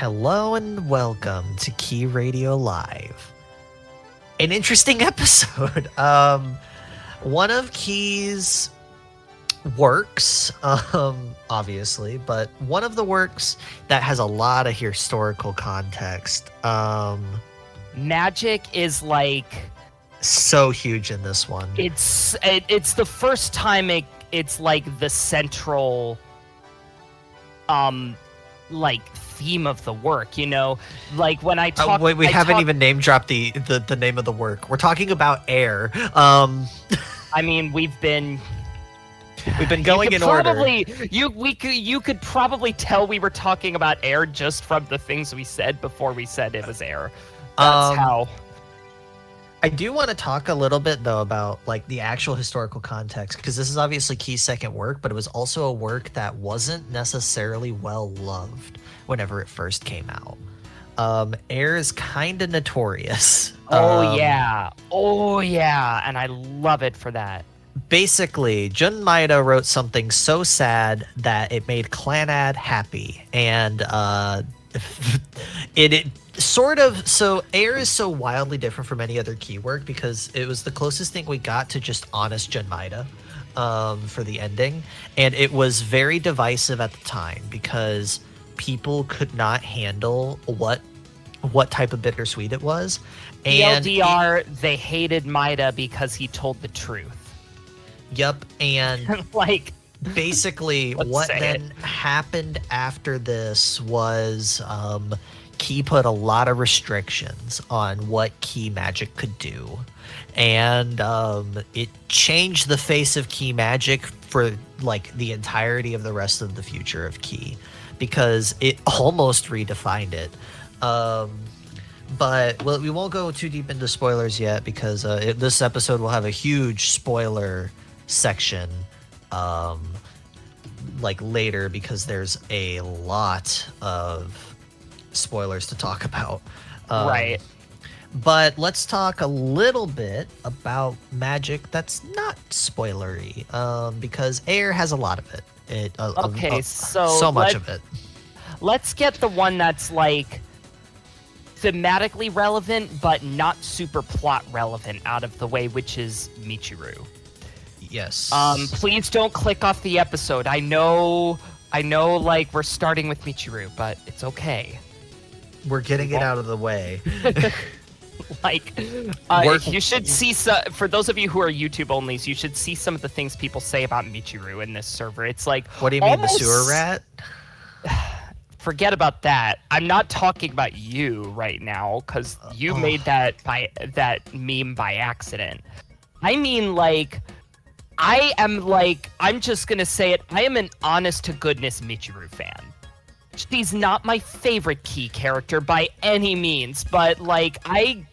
Hello and welcome to Key Radio Live. An interesting episode. One of Key's works, obviously, but one of the works that has a lot of historical context. Magic is like so huge in this one. It's the first time it's like the central like theme of the work, you know, like when I talk. Wait, we haven't even name dropped the name of the work. We're talking about Air. I mean, we've been going in order. You could probably tell we were talking about Air just from the things we said before we said it was Air. That's how. I do want to talk a little bit though about like the actual historical context, because this is obviously Key's second work, but it was also a work that wasn't necessarily well loved whenever it first came out. Air is kind of notorious. Oh yeah, and I love it for that. Basically, Jun Maeda wrote something so sad that it made Clannad happy, and it sort of, so Air is so wildly different from any other Key work because it was the closest thing we got to just honest Jun Maeda for the ending, and it was very divisive at the time because people could not handle what type of bittersweet it was. And TLDR, they hated Maeda because he told the truth. Yep, and like basically what then happened after this was Key put a lot of restrictions on what Key magic could do, and it changed the face of Key magic for like the entirety of the rest of the future of Key, because it almost redefined it. But we won't go too deep into spoilers yet, because this episode will have a huge spoiler section like later, because there's a lot of spoilers to talk about. Right. But let's talk a little bit about magic that's not spoilery, because Air has a lot of it. So much of it. Let's get the one that's like thematically relevant but not super plot relevant out of the way, which is Michiru. Yes. Please don't click off the episode. I know like we're starting with Michiru, but it's okay. We're getting it out of the way. Like, you should see for those of you who are YouTube onlys, you should see some of the things people say about Michiru in this server. It's like, what do you mean, the sewer rat? Forget about that. I'm not talking about you right now, because you made that meme by accident. I mean, like, I'm just gonna say it. I am an honest to goodness Michiru fan. She's not my favorite Key character by any means, but like I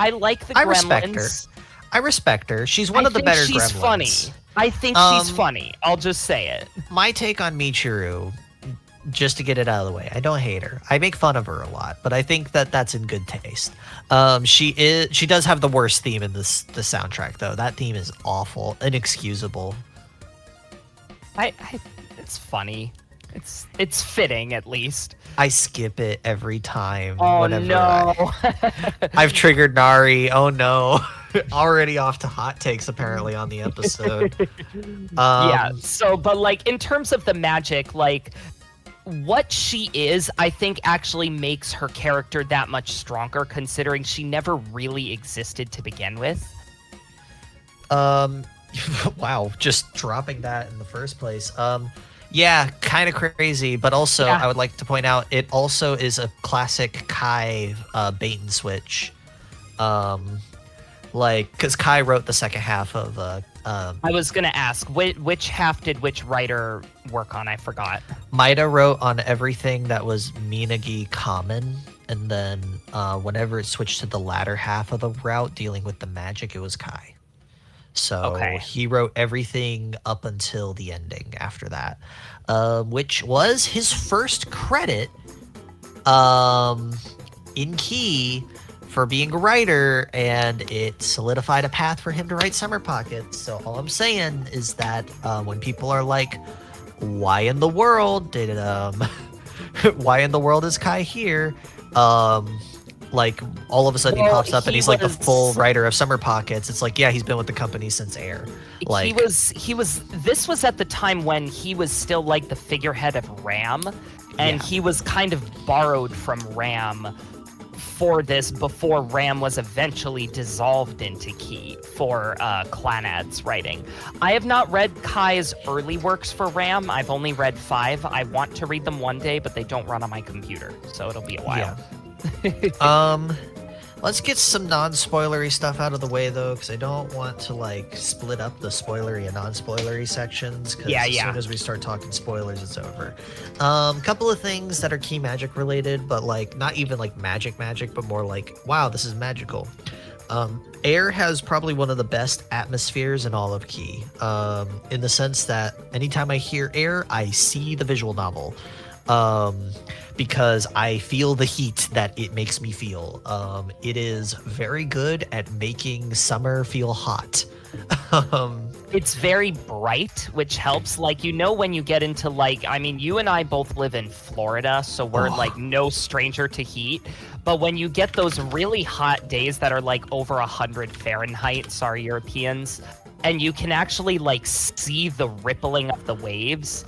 like the Gremlins. I respect her. She's one of the better Gremlins. She's funny. I think she's funny. I'll just say it. My take on Michiru, just to get it out of the way, I don't hate her. I make fun of her a lot, but I think that that's in good taste. She does have the worst theme in the soundtrack, though. That theme is awful, inexcusable. It's funny. It's fitting, at least. I skip it every time. Oh no! I've triggered Nari. Oh no! Already off to hot takes apparently on the episode. Yeah. So, but like in terms of the magic, like what she is, I think actually makes her character that much stronger, considering she never really existed to begin with. Wow! Just dropping that in the first place. Yeah, kind of crazy, but also I would like to point out it also is a classic Kai bait and switch. Like, because Kai wrote the second half of. I was gonna ask which half did which writer work on? I forgot. Maeda wrote on everything that was Minagi common, and then whenever it switched to the latter half of the route dealing with the magic, it was Kai. So he wrote everything up until the ending after that, which was his first credit in Key for being a writer, and it solidified a path for him to write Summer Pockets. So all I'm saying is that when people are like, why in the world did why in the world is Kai here? Like all of a sudden he pops up and he's like the full writer of Summer Pockets. It's like, yeah, he's been with the company since Air. Like this was at the time when he was still like the figurehead of Ram, and he was kind of borrowed from Ram for this before Ram was eventually dissolved into Key for Clanad's writing. I have not read Kai's early works for Ram. I've only read 5. I want to read them one day, but they don't run on my computer, so it'll be a while. Yeah. Let's get some non-spoilery stuff out of the way though, because I don't want to like split up the spoilery and non-spoilery sections. Because as soon as we start talking spoilers, it's over. Couple of things that are key magic related, but like not even like magic, but more like, wow, this is magical. Air has probably one of the best atmospheres in all of Key, in the sense that anytime I hear Air, I see the visual novel. Because I feel the heat that it makes me feel. It is very good at making summer feel hot. It's very bright, which helps. Like, you know, when you get into like, I mean, you and I both live in Florida, so we're like no stranger to heat. But when you get those really hot days that are like over 100 Fahrenheit, sorry, Europeans, and you can actually like see the rippling of the waves,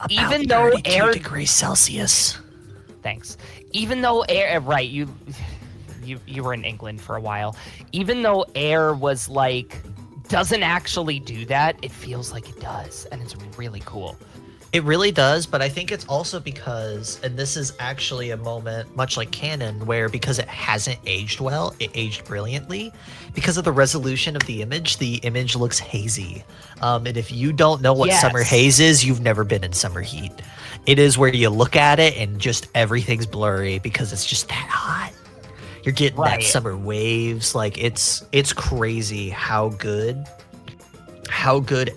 about even though 32 degrees Celsius. Thanks. Even though Air, right, you were in England for a while. Even though Air was like, doesn't actually do that, it feels like it does, and it's really cool. It really does, but I think it's also because, and this is actually a moment, much like canon, where because it hasn't aged well, it aged brilliantly. Because of the resolution of the image looks hazy. And if you don't know what summer haze is, you've never been in summer heat. It is where you look at it and just everything's blurry because it's just that hot. You're getting that summer waves. Like it's crazy how good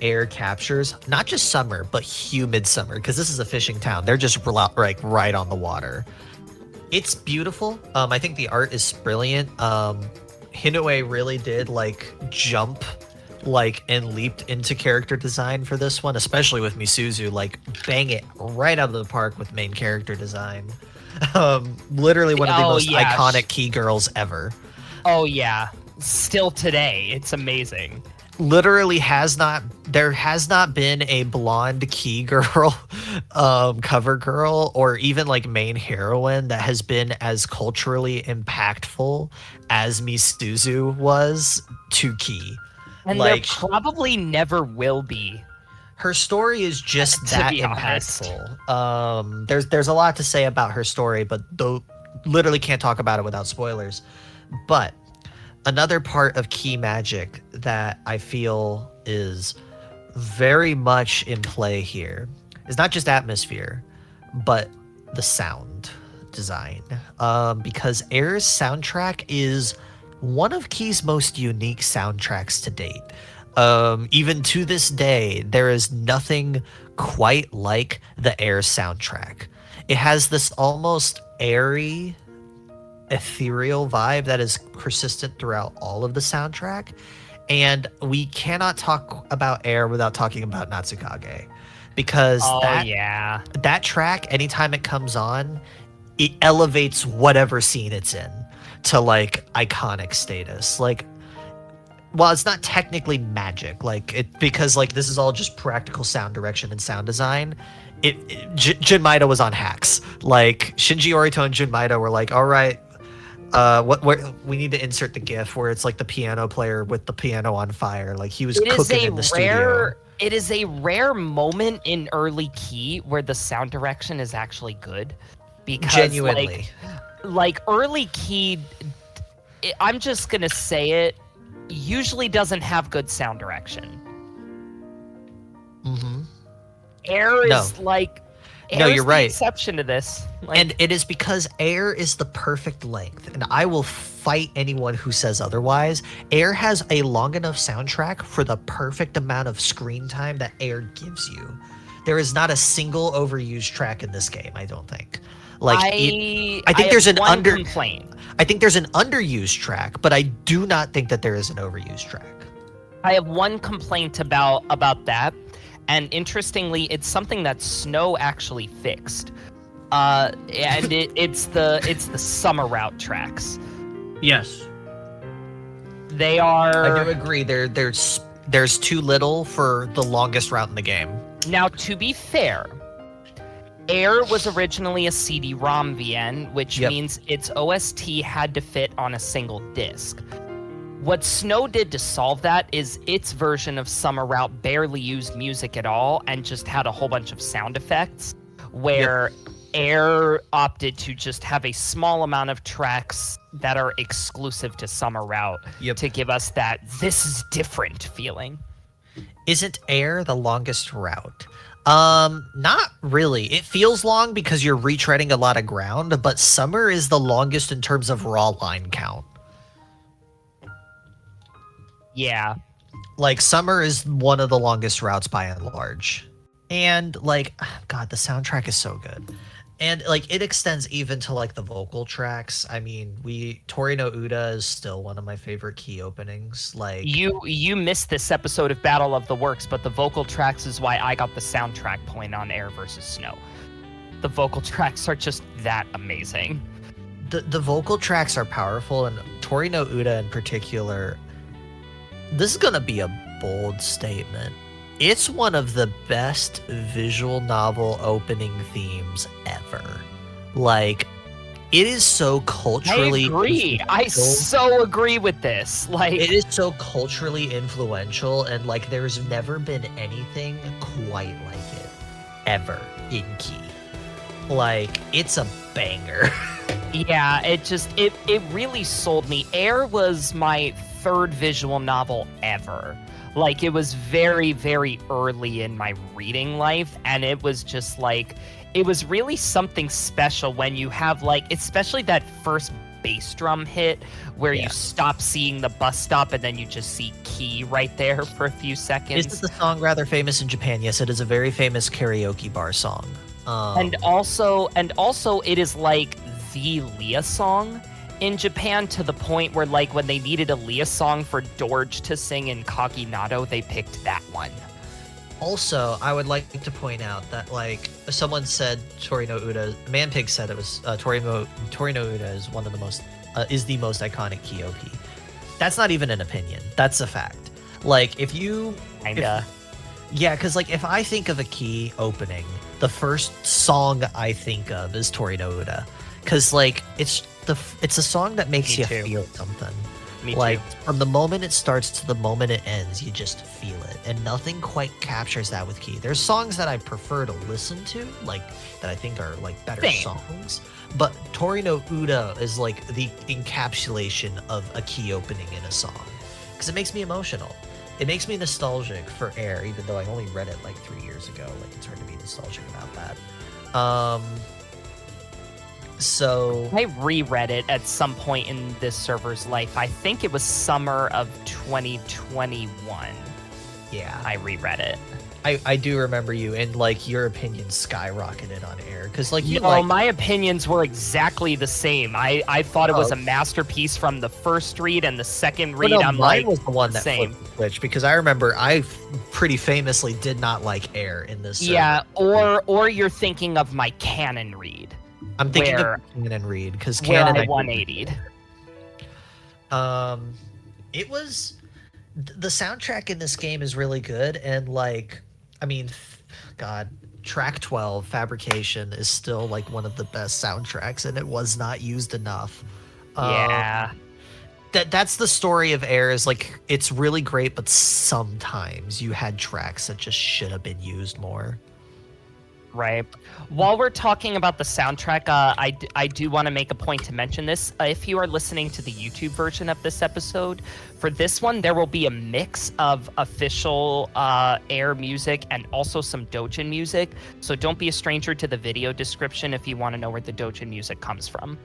Air captures not just summer but humid summer, because this is a fishing town. They're just like right on the water. It's beautiful. I think the art is brilliant. Hinue really did like jump like and leaped into character design for this one, especially with Misuzu. Like bang it right out of the park with main character design. Literally one of the most iconic Key girls ever. Oh yeah, still today it's amazing. Literally there has not been a blonde Key girl cover girl or even like main heroine that has been as culturally impactful as Misuzu was to Key. And like, there probably never will be. Her story is just that impactful. There's a lot to say about her story, but literally can't talk about it without spoilers. But another part of Key magic that I feel is very much in play here is not just atmosphere, but the sound design. Because Air's soundtrack is one of Key's most unique soundtracks to date. Even to this day, there is nothing quite like the Air soundtrack. It has this almost airy, ethereal vibe that is persistent throughout all of the soundtrack. And we cannot talk about Air without talking about Natsukage. Because that track, anytime it comes on, it elevates whatever scene it's in to like iconic status. Like, well, it's not technically magic, like it, because like this is all just practical sound direction and sound design. Jun Maeda was on hacks. Like Shinji Orito and Jun Maeda were like, all right, we need to insert the gif where it's like the piano player with the piano on fire. Like he was cooking in the studio. It is a rare moment in early Key where the sound direction is actually good. Because genuinely, like early Key, I'm just gonna say it, usually doesn't have good sound direction. Mm-hmm. Air is like... No, you're right. Exception to this. Like, and it is because Air is the perfect length, and I will fight anyone who says otherwise. Air has a long enough soundtrack for the perfect amount of screen time that Air gives you. There is not a single overused track in this game, I don't think. Like I think there's an complaint. I think there's an underused track, but I do not think that there is an overused track. I have one complaint about that, and interestingly, it's something that Snow actually fixed. And it's the summer route tracks. Yes. They are. I do agree. There's too little for the longest route in the game. Now, to be fair, Air was originally a CD-ROM VN, which means its OST had to fit on a single disc. What Snow did to solve that is its version of Summer Route barely used music at all and just had a whole bunch of sound effects, where Air opted to just have a small amount of tracks that are exclusive to Summer Route to give us that this is different feeling. Isn't Air the longest route? Not really. It feels long because you're retreading a lot of ground, but Summer is the longest in terms of raw line count. Yeah. Like, Summer is one of the longest routes by and large. And, like, God, the soundtrack is so good. And, like, it extends even to, like, the vocal tracks. I mean, Tori no Uda is still one of my favorite key openings. Like, you missed this episode of Battle of the Works, but the vocal tracks is why I got the soundtrack point on Air versus Snow. The vocal tracks are just that amazing. The vocal tracks are powerful, and Tori no Uda in particular, this is gonna be a bold statement. It's one of the best visual novel opening themes ever. Like, it is so culturally... I agree. I so agree with this. Like, it is so culturally influential, and, like, there's never been anything quite like it, ever, in Key. Like, it's a banger. Yeah, it really sold me. Air was my third visual novel ever. Like, it was very, very early in my reading life, and it was just like, it was really something special when you have, like, especially that first bass drum hit where you stop seeing the bus stop and then you just see Key right there for a few seconds. Is the song rather famous in Japan? Yes, it is a very famous karaoke bar song. And also, it is like the Leah song in Japan, to the point where, like, when they needed a Leah song for Dorj to sing in Kaginado, they picked that one. Also, I would like to point out that, like, someone said Tori no Uda, Manpig said it was Tori no Uda is one of the most is the most iconic key OP. That's not even an opinion. That's a fact. Like, if you because, like, if I think of a key opening, the first song I think of is Tori no Uda, because, like, it's a song that makes you feel something. Like, from the moment it starts to the moment it ends, you just feel it, and nothing quite captures that with Key. There's songs that I prefer to listen to, like, that I think are, like, better songs, but Tori no Uda is, like, the encapsulation of a Key opening in a song, because it makes me emotional. It makes me nostalgic for Air, even though I only read it, like, 3 years ago. Like, it's hard to be nostalgic about that. So I reread it at some point in this server's life. I think it was summer of 2021. Yeah, I reread it. I do remember you, and, like, your opinion skyrocketed on Air, because, like, my opinions were exactly the same. I thought it was a masterpiece from the first read, and the second read, mine was the one that flipped the switch, because I remember I pretty famously did not like Air in this server. Yeah, or you're thinking of my canon read. I'm thinking of Canon read, because Canon I 180'd. It was the soundtrack in this game is really good, and, like, I mean, God, track 12, Fabrication, is still, like, one of the best soundtracks, and it was not used enough. Yeah. That's the story of Air, is, like, it's really great, but sometimes you had tracks that just should have been used more. Right. While we're talking about the soundtrack, I do want to make a point to mention this. If you are listening to the YouTube version of this episode, for this one, there will be a mix of official Air music and also some Doujin music. So don't be a stranger to the video description if you want to know where the Doujin music comes from.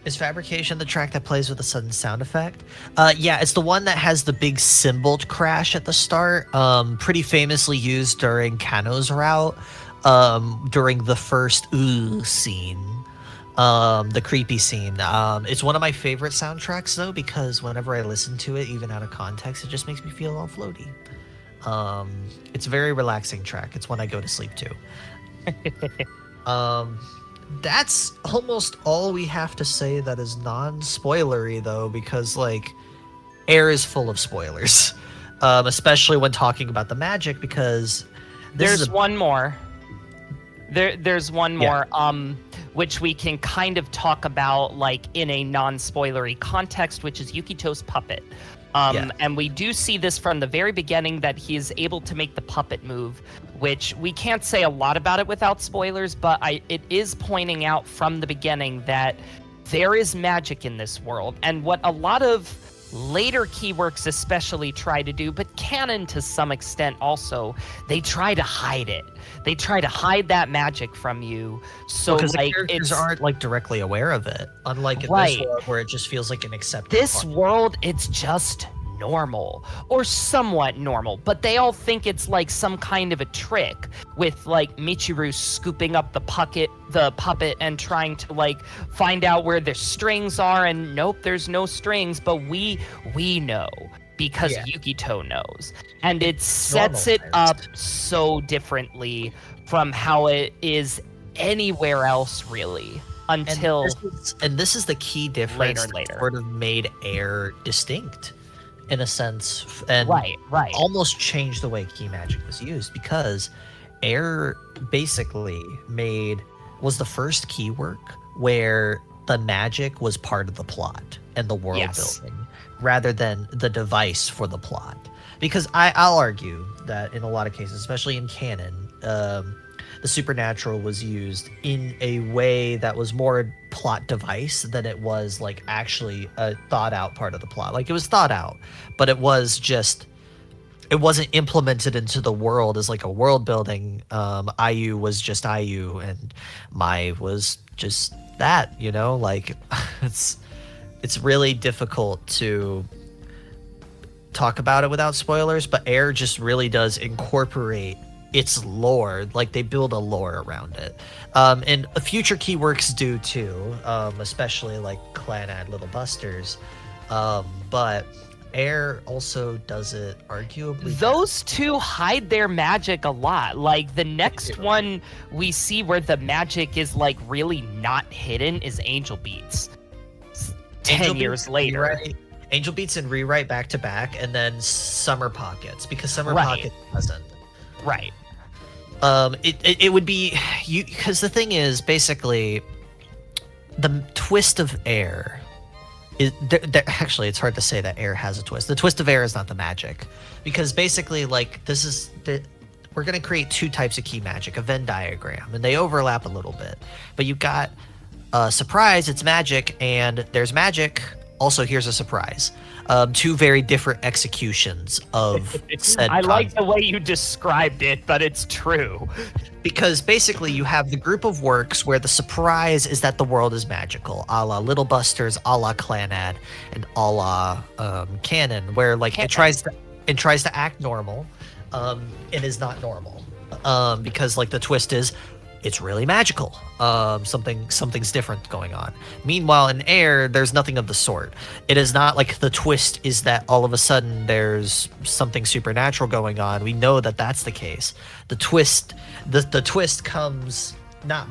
Is Fabrication the track that plays with a sudden sound effect? Yeah, it's the one that has the big cymbal crash at the start. Pretty famously used during Kano's route, during the first scene, the creepy scene. It's one of my favorite soundtracks, though, because whenever I listen to it, even out of context, it just makes me feel all floaty. It's a very relaxing track. It's one I go to sleep to. That's almost all we have to say that is non-spoilery, though, because, like, Air is full of spoilers, especially when talking about the magic, because there's one more. There's one more, which we can kind of talk about, like, in a non-spoilery context, which is Yukito's puppet. And we do see this from the very beginning, that he is able to make the puppet move, which we can't say a lot about it without spoilers, but it is pointing out from the beginning that there is magic in this world. And what a lot of later Keyworks especially try to do, but canon to some extent also, they try to hide it. They try to hide that magic from you. So because like, the characters aren't like directly aware of it, unlike in this world where it just feels like an accepted This world, it's just normal or somewhat normal, but they all think it's like some kind of a trick, with like Michiru scooping up the puppet and trying to like find out where the strings are, and nope, there's no strings, but we know because Yukito knows, and it sets it up so differently from how it is anywhere else, really, until and this is the key difference later. That sort of made Air distinct in a sense, and right almost changed the way key magic was used, because Air basically was the first key work where the magic was part of the plot and the world building rather than the device for the plot. Because I'll argue that in a lot of cases, especially in canon, the supernatural was used in a way that was more a plot device than it was like actually a thought out part of the plot. Like, it was thought out, but it wasn't implemented into the world as like a world building. IU was just IU and Mai was just that, you know, like it's really difficult to talk about it without spoilers, but Air just really does incorporate its lore. Like, they build a lore around it, and future Keyworks do too, especially like Clanad Little Busters, but Air also does it arguably. Those two hide their magic a lot. Like, the next one we see where the magic is like really not hidden is Angel Beats. 10 years later. Angel Beats and Rewrite back to back, and then Summer Pockets, because Summer Pockets doesn't. Right. It would be you, because the thing is, basically, the twist of Air is actually, it's hard to say that Air has a twist. The twist of Air is not the magic, because basically, like, we're gonna create two types of key magic, a Venn diagram, and they overlap a little bit. But you got surprise, it's magic, and there's magic. Also, here's a surprise. Two very different executions of said I like the way you described it, but it's true. Because basically you have the group of works where the surprise is that the world is magical, a la Little Busters, a la Clanad, and a la Canon, where like it tries to act normal, and is not normal. Because like the twist is it's really magical. Something's different going on. Meanwhile, in Air, there's nothing of the sort. It is not like the twist is that all of a sudden there's something supernatural going on. We know that that's the case. The twist comes not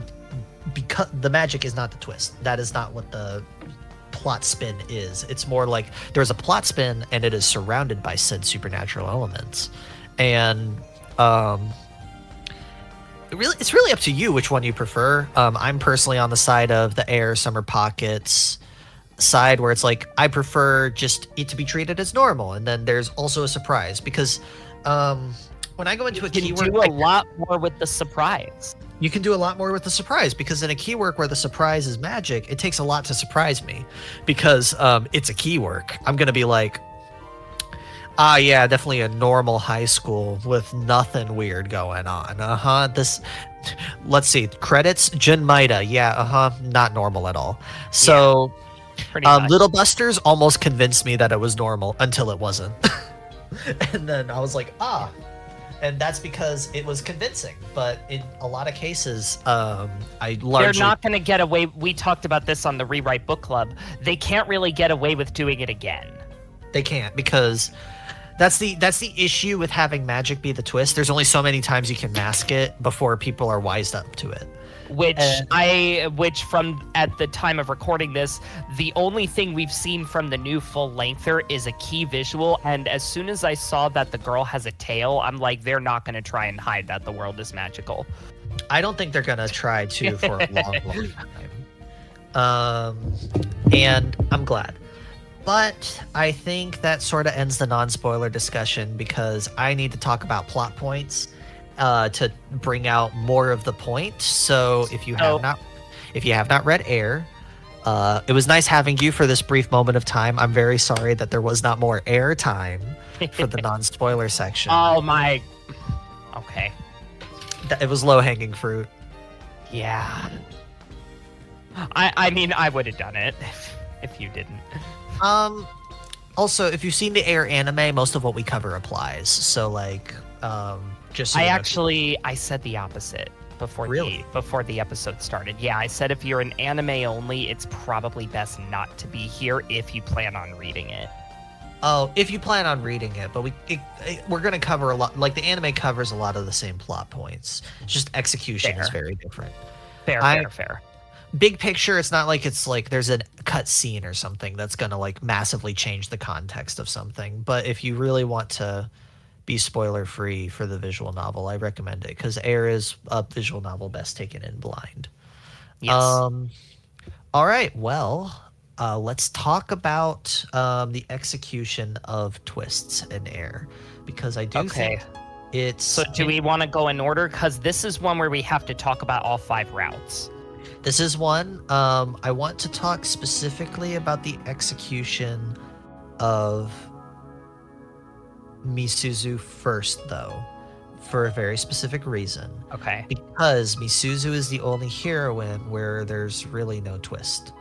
because the magic is not the twist. That is not what the plot spin is. It's more like there's a plot spin and it is surrounded by said supernatural elements. And it's really up to you which one you prefer. I'm personally on the side of the Air Summer Pockets side, where it's like I prefer just it to be treated as normal, and then there's also a surprise, because when I go into a keyword, you can do a lot more with the surprise. You can do a lot more with the surprise, because in a keywork where the surprise is magic, it takes a lot to surprise me, because it's a keywork. I'm gonna be like, yeah, definitely a normal high school with nothing weird going on. Let's see, credits, Jin Maida, not normal at all. So, Little Busters almost convinced me that it was normal until it wasn't. And then I was like, and that's because it was convincing. But in a lot of cases, they're not going to get away. We talked about this on the Rewrite Book Club. They can't really get away with doing it again. They can't, because That's the issue with having magic be the twist. There's only so many times you can mask it before people are wised up to it. Which from at the time of recording this, the only thing we've seen from the new full lengther is a key visual, and as soon as I saw that the girl has a tail, I'm like, they're not going to try and hide that the world is magical. I don't think they're going to try to for a long time. And I'm glad. But I think that sort of ends the non-spoiler discussion because I need to talk about plot points to bring out more of the point. So if you have not read Air, it was nice having you for this brief moment of time. I'm very sorry that there was not more air time for the non-spoiler section. Oh my. Okay. It was low-hanging fruit. Yeah. I mean, I would have done it if you didn't. Also, if you've seen the Air anime, most of what we cover applies. So, like, just so I said the opposite before the episode started. Yeah, I said if you're an anime only, it's probably best not to be here if you plan on reading it. Oh, if you plan on reading it, but we're going to cover a lot. Like, the anime covers a lot of the same plot points. It's just execution is very different. Fair. Big picture, it's not like it's like there's a cut scene or something that's going to like massively change the context of something. But if you really want to be spoiler free for the visual novel, I recommend it because Air is a visual novel best taken in blind. Yes. All right. Well, let's talk about the execution of twists in Air because I do think it's. So do we want to go in order? Because this is one where we have to talk about all 5 routes. This is one. I want to talk specifically about the execution of Misuzu first, though, for a very specific reason. Okay. Because Misuzu is the only heroine where there's really no twist,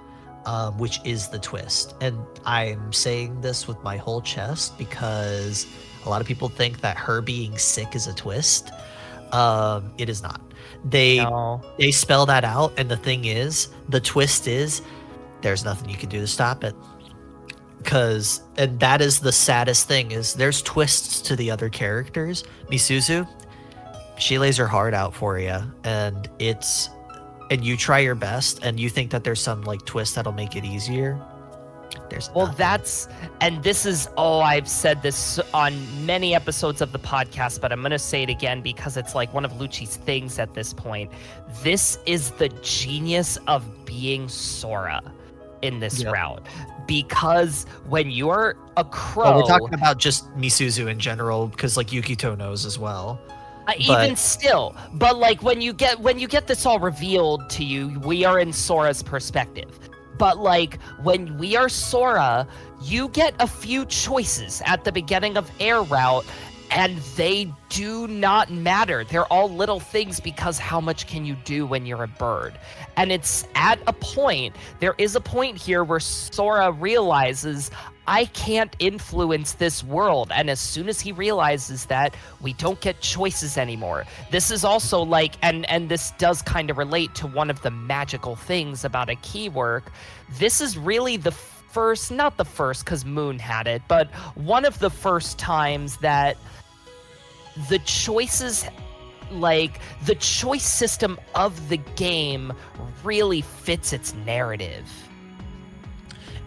which is the twist. And I'm saying this with my whole chest because a lot of people think that her being sick is a twist. It is not. They spell that out, and the thing is, the twist is there's nothing you can do to stop it. And that is the saddest thing, is there's twists to the other characters. Misuzu, she lays her heart out for you, and you try your best, and you think that there's some like twist that'll make it easier. I've said this on many episodes of the podcast, but I'm going to say it again because it's like one of Lucci's things at this point. This is the genius of being Sora in this route. Because when you're a crow... Well, we're talking about just Misuzu in general, because like Yukito knows as well. Even still, but like when you get this all revealed to you, we are in Sora's perspective. But like when we are Sora, you get a few choices at the beginning of Air Route, and they do not matter. They're all little things because how much can you do when you're a bird? And it's at a point, there is a point here where Sora realizes, I can't influence this world. And as soon as he realizes that, we don't get choices anymore. This is also like, and this does kind of relate to one of the magical things about a key work. This is really the first, not the first because Moon had it, but one of the first times that the choices, like the choice system of the game really fits its narrative.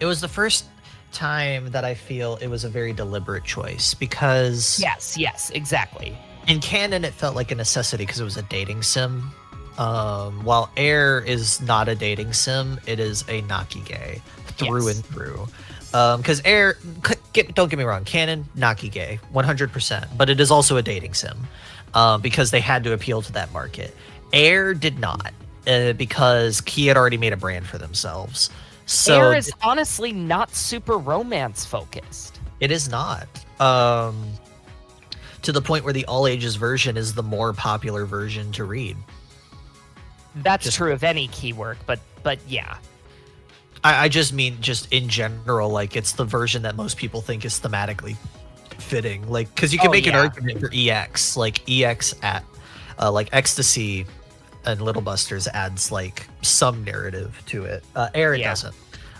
It was the first time that I feel it was a very deliberate choice because... Yes, exactly. In canon, it felt like a necessity because it was a dating sim. While Air is not a dating sim, it is a Nakige through and through. Because Air, don't get me wrong, canon, Nakige, 100%, but it is also a dating sim because they had to appeal to that market. Air did not because Key had already made a brand for themselves. So Air is honestly not super romance focused. It is not. To the point where the all ages version is the more popular version to read. That's true of any key work, but yeah. I just mean just in general, like it's the version that most people think is thematically fitting. Like, because you can make an argument for EX, like EX at like Ecstasy and Little Busters adds like some narrative to it. Air it doesn't.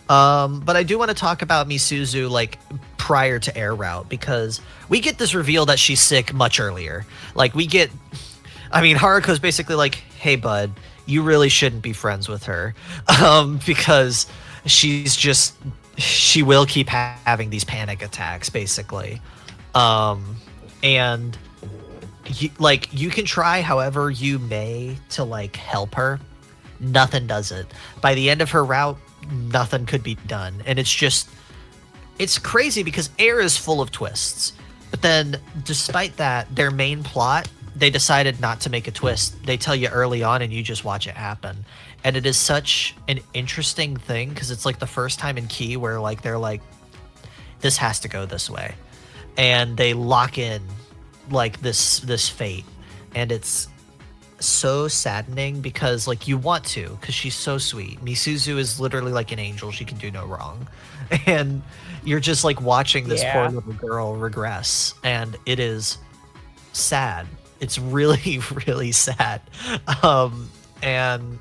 But I do want to talk about Misuzu like prior to air route, because we get this reveal that she's sick much earlier. Like Haruko's basically like, hey bud, you really shouldn't be friends with her, because she will keep having these panic attacks basically. And you can try however you may to like help her. Nothing does it. By the end of her route, nothing could be done. And it's crazy because Air is full of twists. But then despite that, their main plot, they decided not to make a twist. They tell you early on and you just watch it happen. And it is such an interesting thing because it's like the first time in Key where like they're like, this has to go this way. And they lock in like this fate. And it's so saddening because like you want to, because she's so sweet. Misuzu is literally like an angel. She can do no wrong. And you're just like watching this poor little girl regress. And it is sad. It's really, really sad. And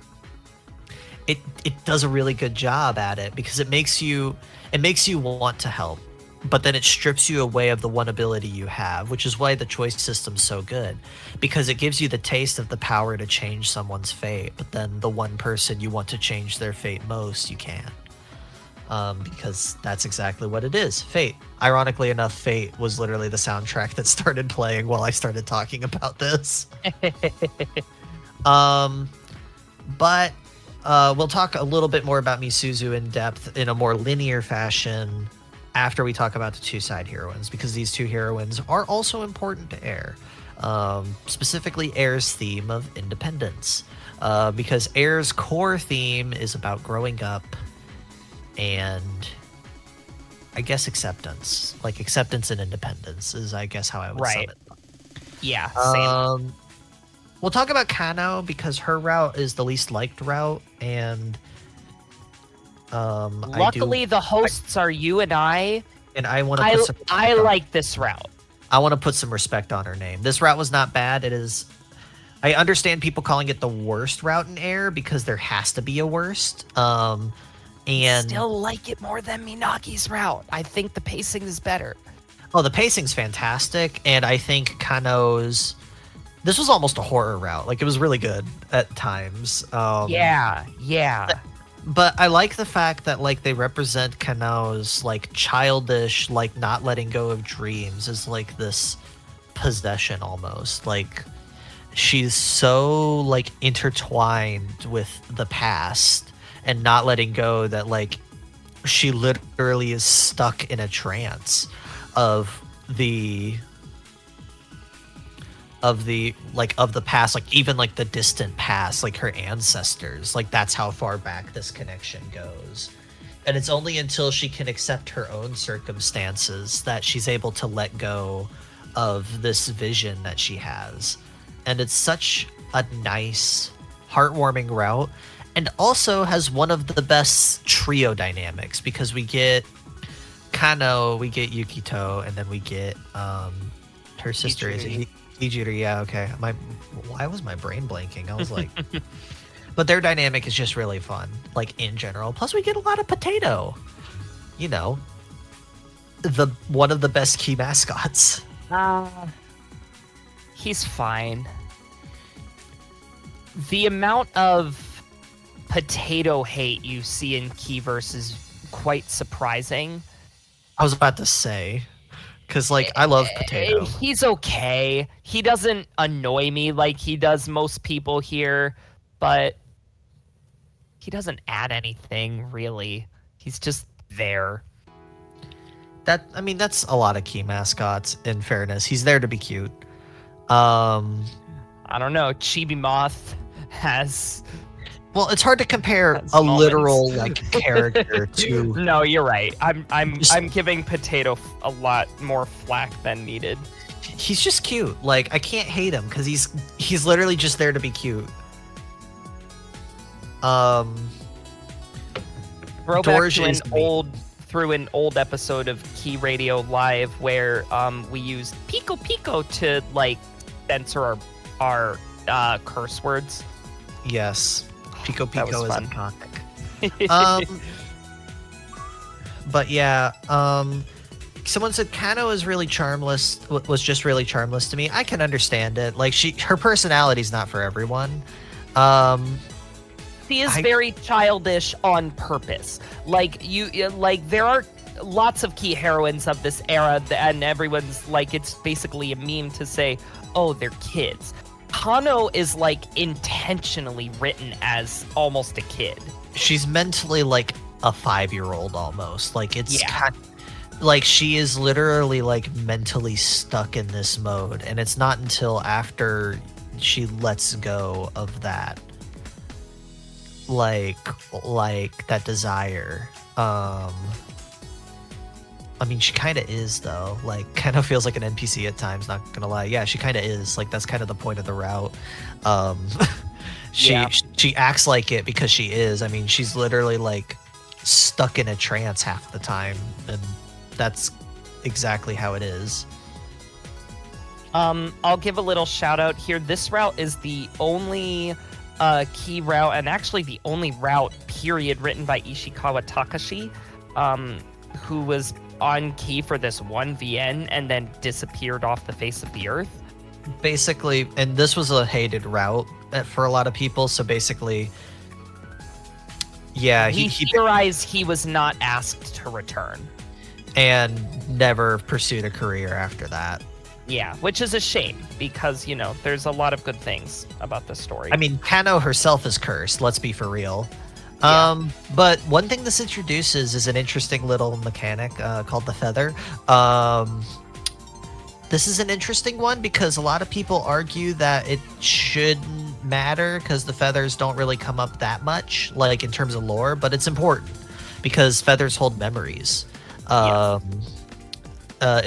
it does a really good job at it because it makes you want to help, but then it strips you away of the one ability you have, which is why the choice system's so good, because it gives you the taste of the power to change someone's fate, but then the one person you want to change their fate most, you can't. Because that's exactly what it is, fate. Ironically enough, Fate was literally the soundtrack that started playing while I started talking about this. But we'll talk a little bit more about Misuzu in depth in a more linear fashion after we talk about the two side heroines, because these two heroines are also important to Air. Specifically Air's theme of independence. Because Air's core theme is about growing up and I guess acceptance. Like acceptance and independence is I guess how I would sum it up. Yeah, same. We'll talk about Kano because her route is the least liked route, and luckily the hosts are you and I. And I want to. I like this route. I want to put some respect on her name. This route was not bad. It is. I understand people calling it the worst route in Air because there has to be a worst. And still like it more than Minagi's route. I think the pacing is better. Oh, the pacing's fantastic, and I think Kano's. This was almost a horror route. Like, it was really good at times. Yeah. But I like the fact that, like, they represent Kano's, like, childish, like, not letting go of dreams as, like, this possession almost. Like, she's so, like, intertwined with the past and not letting go that, like, she literally is stuck in a trance of the past, like even like the distant past, like her ancestors, like that's how far back this connection goes. And it's only until she can accept her own circumstances that she's able to let go of this vision that she has. And it's such a nice, heartwarming route, and also has one of the best trio dynamics because we get Kano, we get Yukito, and then we get her sister is Ijiri. Yeah, okay. Why was my brain blanking? I was like, but their dynamic is just really fun, like in general. Plus, we get a lot of Potato. You know, one of the best key mascots. He's fine. The amount of Potato hate you see in Keyverse is quite surprising. I was about to say, because like I love Potato. He's okay. He doesn't annoy me like he does most people here, but he doesn't add anything really. He's just there. That's a lot of key mascots. In fairness, he's there to be cute. I don't know. Chibi Moth has. Well, it's hard to compare a literal like character to. No, you're right. I'm giving Potato a lot more flack than needed. He's just cute. Like I can't hate him because he's literally just there to be cute. Throwback to an old episode of Key Radio Live where we used Pico Pico to like censor our curse words. Yes. Pico Pico is iconic. But yeah, someone said Kano is really charmless, was just really charmless to me. I can understand it. Like, her personality's not for everyone. She is very childish on purpose. Like, there are lots of key heroines of this era, and everyone's like, it's basically a meme to say, oh, they're kids. Kano is, like, intentionally written as almost a kid. She's mentally like a 5-year-old almost. Like, it's kind of, like, she is literally, like, mentally stuck in this mode, and it's not until after she lets go of that, like that desire. I mean, she kind of is, though. Like, kind of feels like an NPC at times, not gonna lie. Yeah, she kind of is. Like, that's kind of the point of the route. She acts like it because she is. I mean, she's literally, like, stuck in a trance half the time, and that's exactly how it is. I'll give a little shout out here. This route is the only key route, and actually the only route, period, written by Ishikawa Takashi, who was on key for this one VN and then disappeared off the face of the earth. Basically, and this was a hated route for a lot of people, so basically, yeah, he theorized he was not asked to return. And never pursued a career after that. Yeah, which is a shame, because, you know, there's a lot of good things about this story. I mean, Kano herself is cursed, let's be for real. Yeah. But one thing this introduces is an interesting little mechanic called the feather. This is an interesting one because a lot of people argue that it shouldn't matter because the feathers don't really come up that much, like in terms of lore, but it's important because feathers hold memories. In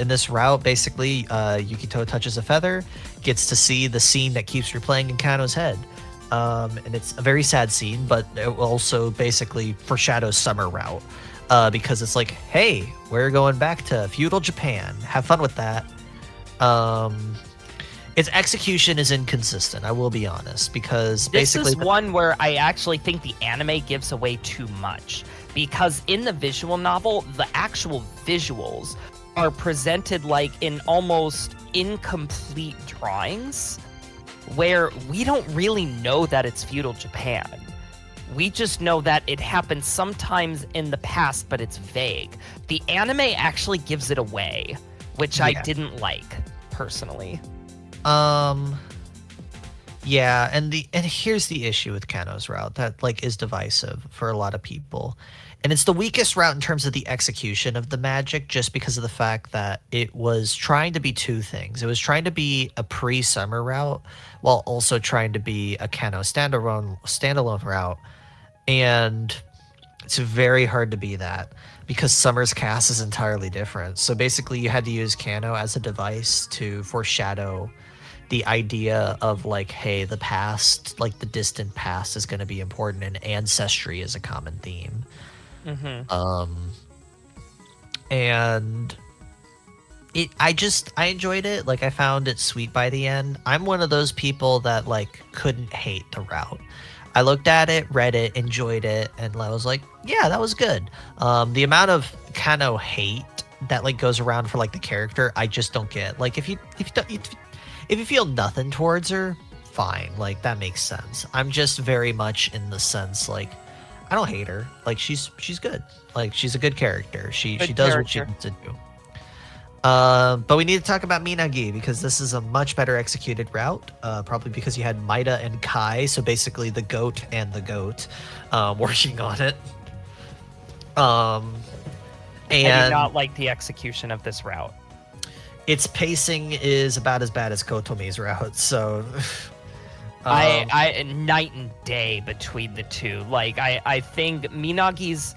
this route, basically, Yukito touches a feather, gets to see the scene that keeps replaying in Kano's head. And it's a very sad scene, but it also basically foreshadows summer route, because it's like, hey, we're going back to feudal Japan. Have fun with that. Its execution is inconsistent, I will be honest, because basically... This is one where I actually think the anime gives away too much, because in the visual novel, the actual visuals are presented like in almost incomplete drawings, where we don't really know that it's feudal Japan. We just know that it happened sometimes in the past, but it's vague. The anime actually gives it away, which I didn't like, personally. Yeah, and here's the issue with Kano's route that, like, is divisive for a lot of people. And it's the weakest route in terms of the execution of the magic, just because of the fact that it was trying to be two things. It was trying to be a pre-summer route while also trying to be a Kano standalone route. And it's very hard to be that because Summer's cast is entirely different. So basically you had to use Kano as a device to foreshadow the idea of, like, hey, the past, like the distant past, is going to be important, and ancestry is a common theme. And I enjoyed it. Like, I found it sweet by the end. I'm one of those people that, like, couldn't hate the route. I looked at it, read it, enjoyed it, and I was like, yeah, that was good. The amount of Kano hate that, like, goes around for, like, the character, I just don't get. Like, if you feel nothing towards her, fine. Like, that makes sense. I'm just very much in the sense, like, I don't hate her. Like, she's good. Like, she's a good character. She does what she needs to do. But we need to talk about Minagi, because this is a much better executed route. Probably because you had Maida and Kai, so basically the goat and the goat, working on it. I do not like the execution of this route. Its pacing is about as bad as Kotomi's route, so... I night and day between the two. Like, I think Minagi's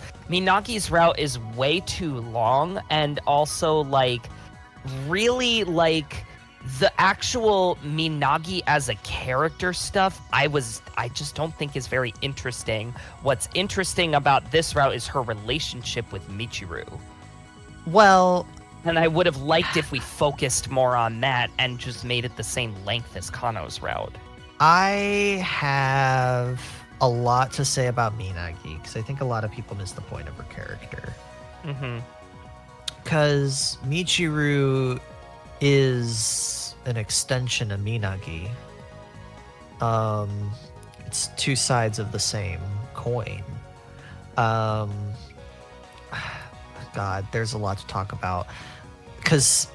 route is way too long, and also, like, really, like, the actual Minagi as a character stuff, I just don't think is very interesting. What's interesting about this route is her relationship with Michiru. Well... And I would have liked if we focused more on that and just made it the same length as Kano's route. I have a lot to say about Minagi, because I think a lot of people miss the point of her character. Because Michiru is an extension of Minagi. It's two sides of the same coin. God, there's a lot to talk about. Because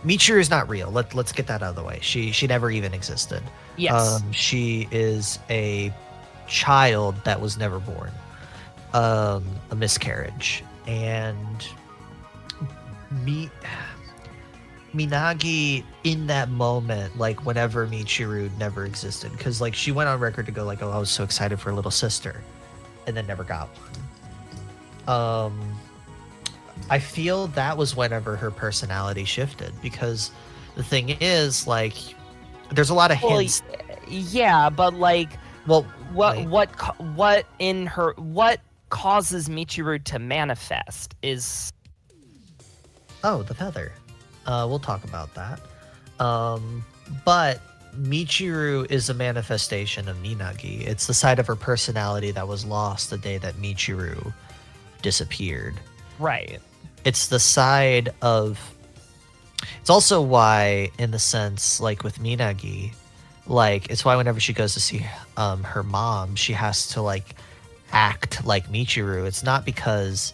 Michiru is not real. Let's get that out of the way. She never even existed. Yes. She is a child that was never born. A miscarriage. And Minagi in that moment, like whenever Michiru never existed, because like she went on record to go like, "Oh, I was so excited for a little sister," and then never got one. I feel that was whenever her personality shifted, because the thing is, like, there's a lot of hints. Yeah, but like, well, what causes Michiru to manifest is the feather. We'll talk about that. But Michiru is a manifestation of Minagi. It's the side of her personality that was lost the day that Michiru disappeared. Right. It's the side of... It's also why, in the sense, like with Minagi, like, it's why whenever she goes to see her mom, she has to, like, act like Michiru. It's not because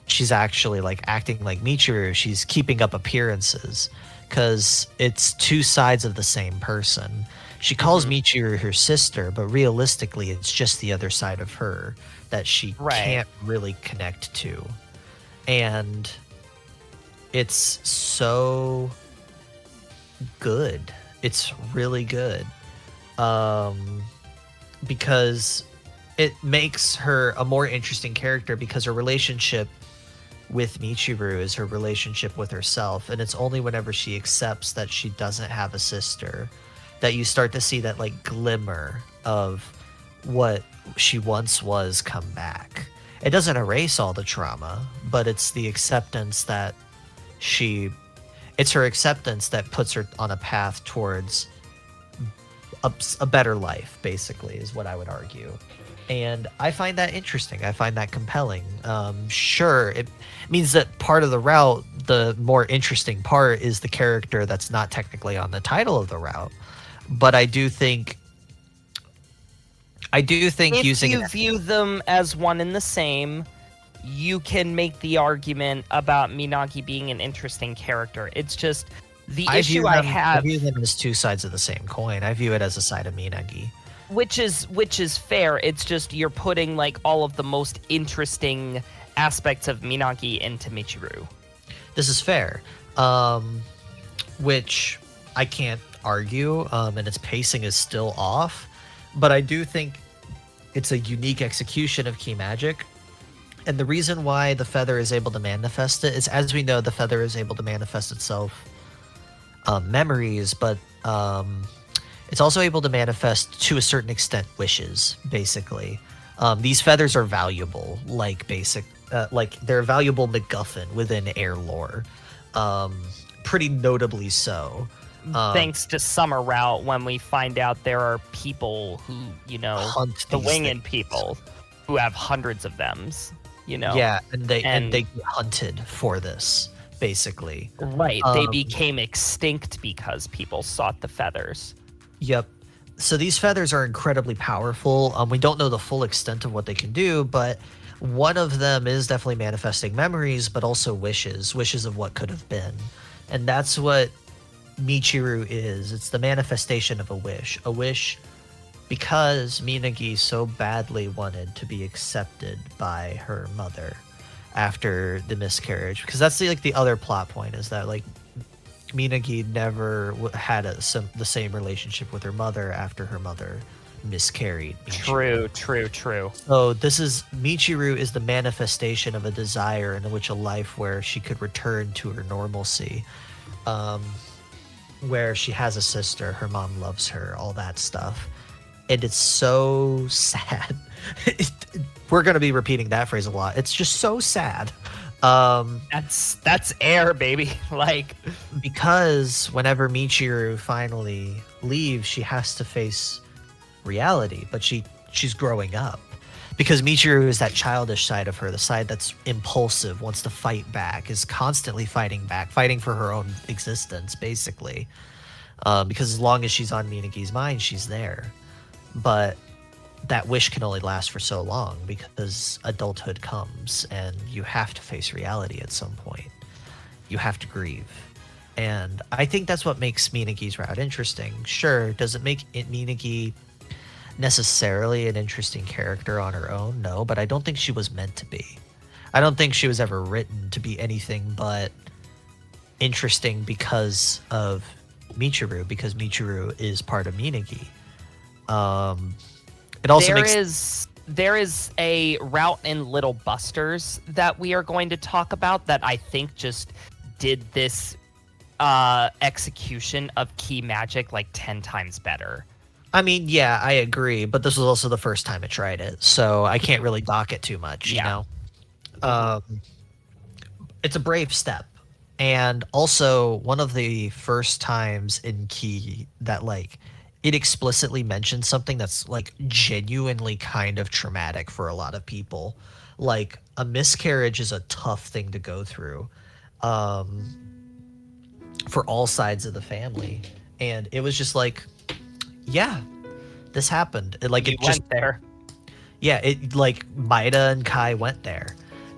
she's actually like acting like Michiru, she's keeping up appearances, because it's two sides of the same person. She calls Michiru her sister, but realistically it's just the other side of her that she can't really connect to. And it's so good. It's really good. Because it makes her a more interesting character, because her relationship with Michiru is her relationship with herself, and it's only whenever she accepts that she doesn't have a sister that you start to see that like glimmer of what she once was come back. It doesn't erase all the trauma, but it's the acceptance that it's her acceptance that puts her on a path towards a better life, basically, is what I would argue. And I find that interesting. I find that compelling. Sure, it means that part of the route, the more interesting part, is the character that's not technically on the title of the route. But I do think if using... you view them as one and the same, you can make the argument about Minagi being an interesting character. It's just the issue I have... I view them as two sides of the same coin. I view it as a side of Minagi. Which is fair. It's just you're putting like all of the most interesting aspects of Minagi into Michiru. This is fair, which I can't argue, and its pacing is still off, but I do think it's a unique execution of key magic. And the reason why the feather is able to manifest it is, as we know, the feather is able to manifest itself memories, but it's also able to manifest, to a certain extent, wishes, basically. These feathers are valuable, like they're a valuable MacGuffin within air lore. Pretty notably so. Thanks to Summer Route, when we find out there are people who, hunt the winged people, who have hundreds of them, Yeah, and they get hunted for this, basically. Right, they became extinct because people sought the feathers. Yep. So these feathers are incredibly powerful. We don't know the full extent of what they can do, but one of them is definitely manifesting memories, but also wishes of what could have been. And that's what Michiru is. It's the manifestation of a wish. A wish because Minagi so badly wanted to be accepted by her mother after the miscarriage. Because that's the other plot point, is that like Minagi never had the same relationship with her mother after her mother miscarried. True. So Michiru is the manifestation of a desire in which a life where she could return to her normalcy, where she has a sister, her mom loves her, all that stuff. And it's so sad. We're going to be repeating that phrase a lot. It's just so sad. That's air, baby. Because whenever Michiru finally leaves, she has to face reality, but she's growing up. because Michiru is that childish side of her, the side that's impulsive, wants to fight back, is constantly fighting back, fighting for her own existence, basically. Because as long as she's on Minagi's mind, she's there. But that wish can only last for so long because adulthood comes and you have to face reality at some point. You have to grieve. And I think that's what makes Minagi's route interesting. Sure, does it make Minagi necessarily an interesting character on her own? No, but I don't think she was meant to be. I don't think she was ever written to be anything but interesting because of Michiru, because Michiru is part of Minagi. It also there is a route in Little Busters that we are going to talk about that I think just did this execution of key magic like 10 times better. I mean, yeah, I agree, but this was also the first time I tried it, so I can't really dock it too much, you know? It's a brave step. And also one of the first times in Key that like it explicitly mentions something that's like genuinely kind of traumatic for a lot of people. Like a miscarriage is a tough thing to go through for all sides of the family. And it was just like, yeah, this happened. It, like, you it just went there. Yeah, it like Maida and Kai went there.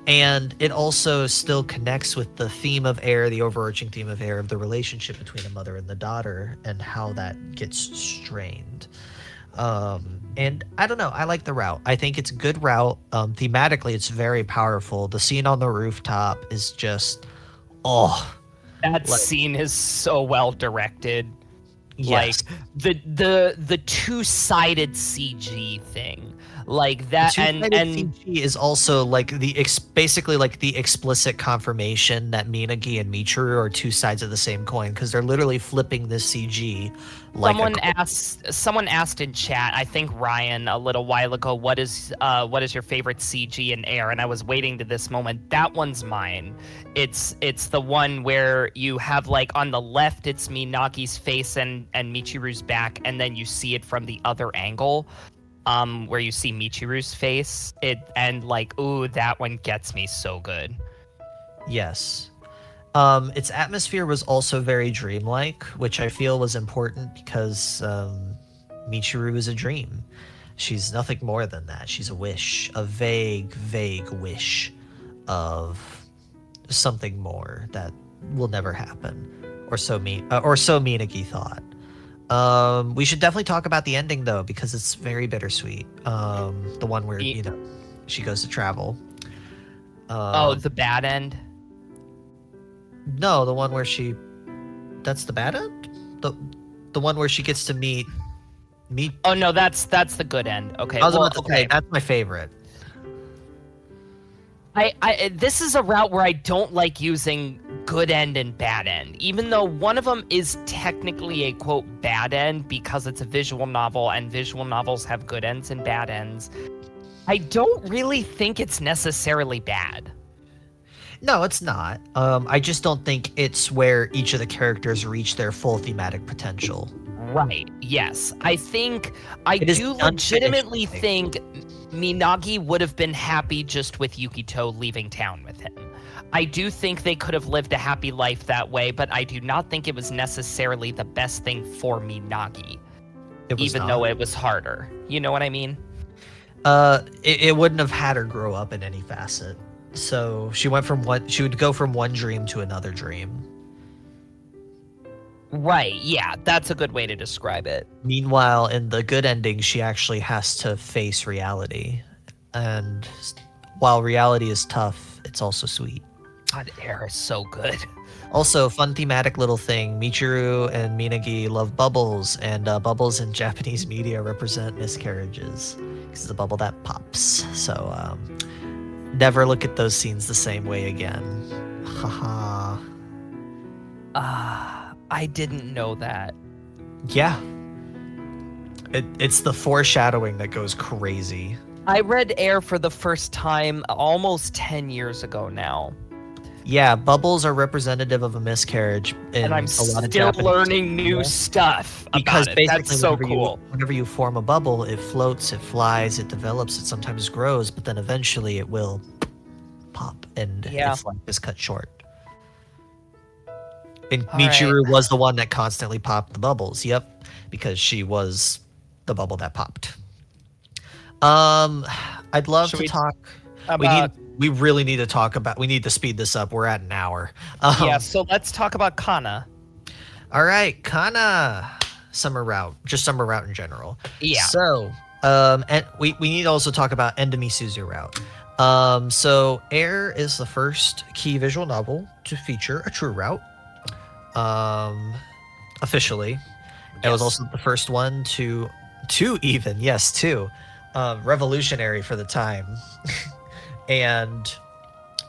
And it also still connects with the theme of Air, the overarching theme of Air, of the relationship between a mother and the daughter and how that gets strained. And I don't know, I like the route. I think it's a good route. Thematically, it's very powerful. The scene on the rooftop is just, that scene is so well directed. Yes. Like the two-sided CG thing. Like that, and CG is also like basically like the explicit confirmation that Minagi and Michiru are two sides of the same coin, because they're literally flipping this CG. Like someone asked in chat, I think Ryan, a little while ago, what is your favorite CG in Air? And I was waiting to this moment. That one's mine. It's the one where you have like on the left it's Minagi's face and Michiru's back, and then you see it from the other angle. Where you see Michiru's face, that one gets me so good. Yes. Its atmosphere was also very dreamlike, which I feel was important because Michiru is a dream. She's nothing more than that. She's a wish, a vague, vague wish of something more that will never happen, or so Minagi thought. We should definitely talk about the ending though, because it's very bittersweet. The one where she goes to travel. The bad end? No, the one where that's the bad end? The one where she gets to meet Oh no, that's the good end. Okay. I was about to say, that's my favorite. This is a route where I don't like using good end and bad end, even though one of them is technically a quote bad end because it's a visual novel and visual novels have good ends and bad ends. I don't really think it's necessarily bad. No, it's not. I just don't think it's where each of the characters reach their full thematic potential. Right. Yes. I do legitimately think Minagi would have been happy just with Yukito leaving town with him. I do think they could have lived a happy life that way, but I do not think it was necessarily the best thing for Minagi, even though it was harder. You know what I mean? It wouldn't have had her grow up in any facet. So she would go from one dream to another dream. Right, yeah, that's a good way to describe it. Meanwhile, in the good ending, she actually has to face reality. And while reality is tough, it's also sweet. God, Air is so good. Also, fun thematic little thing, Michiru and Minagi love bubbles, and bubbles in Japanese media represent miscarriages. It's the bubble that pops. So, never look at those scenes the same way again. Haha. I didn't know that. Yeah. It's the foreshadowing that goes crazy. I read Air for the first time almost 10 years ago now. Yeah, bubbles are representative of a miscarriage in And I'm a lot of still Japanese learning new stuff because about it. That's basically so cool. whenever you form a bubble, it floats, it flies, it develops, it sometimes grows, but then eventually it will pop and its life is cut short. And All right. Michiru was the one that constantly popped the bubbles. Yep, because she was the bubble that popped. I'd love to talk about... we really need to talk about, we need to speed this up. We're at an hour. Yeah, so let's talk about Kana. All right, Kana. Summer route, just summer route in general. Yeah. So, and we need to also talk about End of Misuzu route. So Air is the first key visual novel to feature a true route. Officially. Yes. It was also the first one to revolutionary for the time. And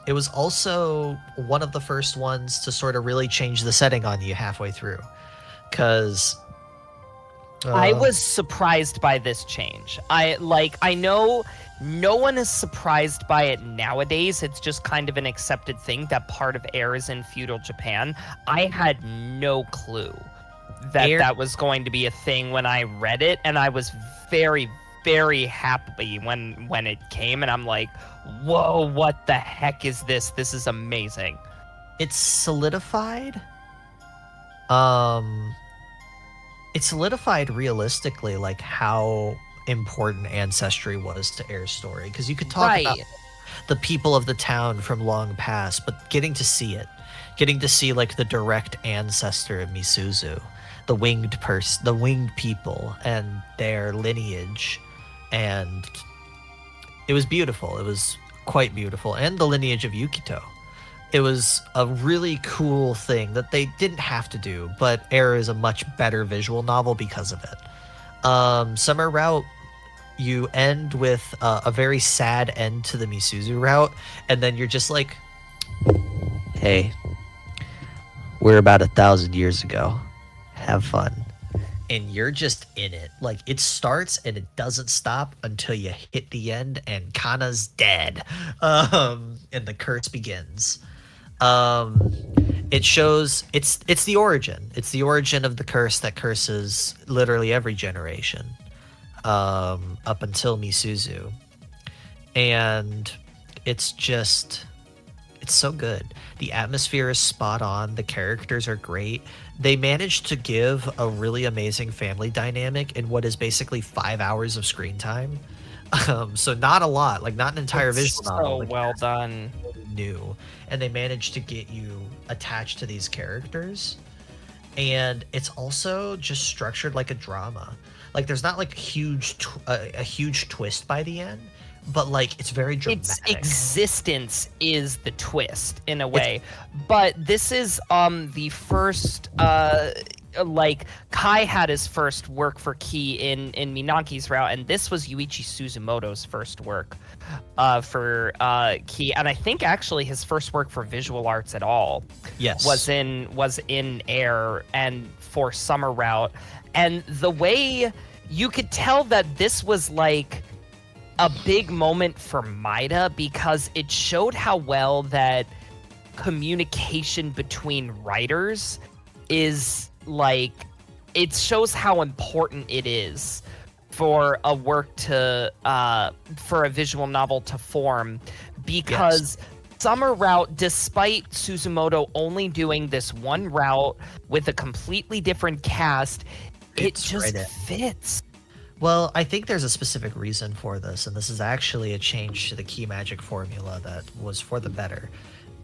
it was also one of the first ones to sort of really change the setting on you halfway through. Because I was surprised by this change. I know no one is surprised by it nowadays. It's just kind of an accepted thing that part of Air is in feudal Japan. I had no clue that that was going to be a thing when I read it, and I was very, very happy when it came, and I'm like, whoa, what the heck is this? This is amazing. It's solidified. It solidified realistically like how important ancestry was to Air's story, because you could talk about the people of the town from long past, but getting to see like the direct ancestor of Misuzu, the winged people and their lineage, and it was beautiful. It was quite beautiful, and the lineage of Yukito. It was a really cool thing that they didn't have to do, but Air is a much better visual novel because of it. Summer route, you end with a very sad end to the Misuzu route, and then you're just like, hey, we're about 1,000 years ago. Have fun. And you're just in it. Like, it starts and it doesn't stop until you hit the end and Kana's dead. And the curse begins. It shows it's the origin. It's the origin of the curse that curses literally every generation. Up until Misuzu. And it's so good. The atmosphere is spot on. The characters are great. They managed to give a really amazing family dynamic in what is basically 5 hours of screen time. So not a lot, like not an entire visual novel. So well done. New. And they managed to get you attached to these characters. And it's also just structured like a drama. Like there's not like a huge twist by the end, but like it's very dramatic. Its existence is the twist in a way. But this is the first like Kai had his first work for Key in Minaki's route, and this was Yuichi Suzumoto's first work for Key, and I think actually his first work for visual arts at all. Yes, was in Air and for Summer Route, and the way you could tell that this was like a big moment for Maeda because it showed how well that communication between writers is like, it shows how important it is for a work to for a visual novel to form, because Summer Route, despite Suzumoto only doing this one route with a completely different cast, it just fits. Well, I think there's a specific reason for this, and this is actually a change to the key magic formula that was for the better.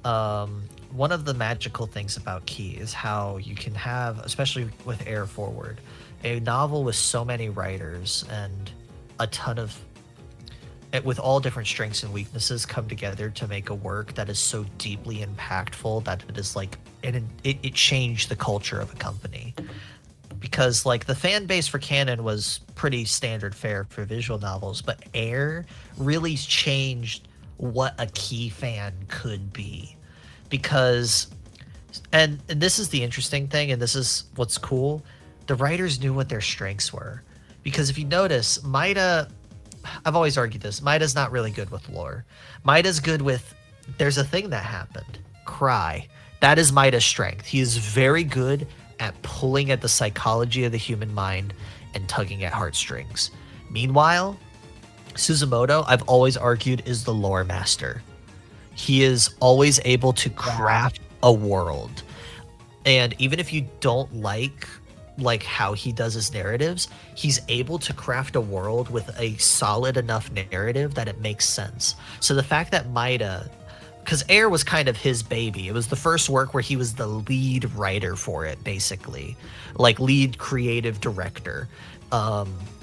One of the magical things about Key is how you can have, especially with Air Forward, a novel with so many writers and a ton of, with all different strengths and weaknesses come together to make a work that is so deeply impactful that it is like, it changed the culture of a company. Because like the fan base for canon was pretty standard fare for visual novels, but Air really changed what a Key fan could be. Because, and this is the interesting thing, and this is what's cool, the writers knew what their strengths were. Because if you notice, Maeda, I've always argued this, Maeda's not really good with lore. Maeda's good with, there's a thing that happened. cry. That is Maida's strength. He is very good at pulling at the psychology of the human mind and tugging at heartstrings. Meanwhile, Suzumoto, I've always argued, is the lore master. He is always able to craft a world. And even if you don't like how he does his narratives, he's able to craft a world with a solid enough narrative that it makes sense. So the fact that Maida, because Air was kind of his baby, it was the first work where he was the lead writer for it, basically, like lead creative director.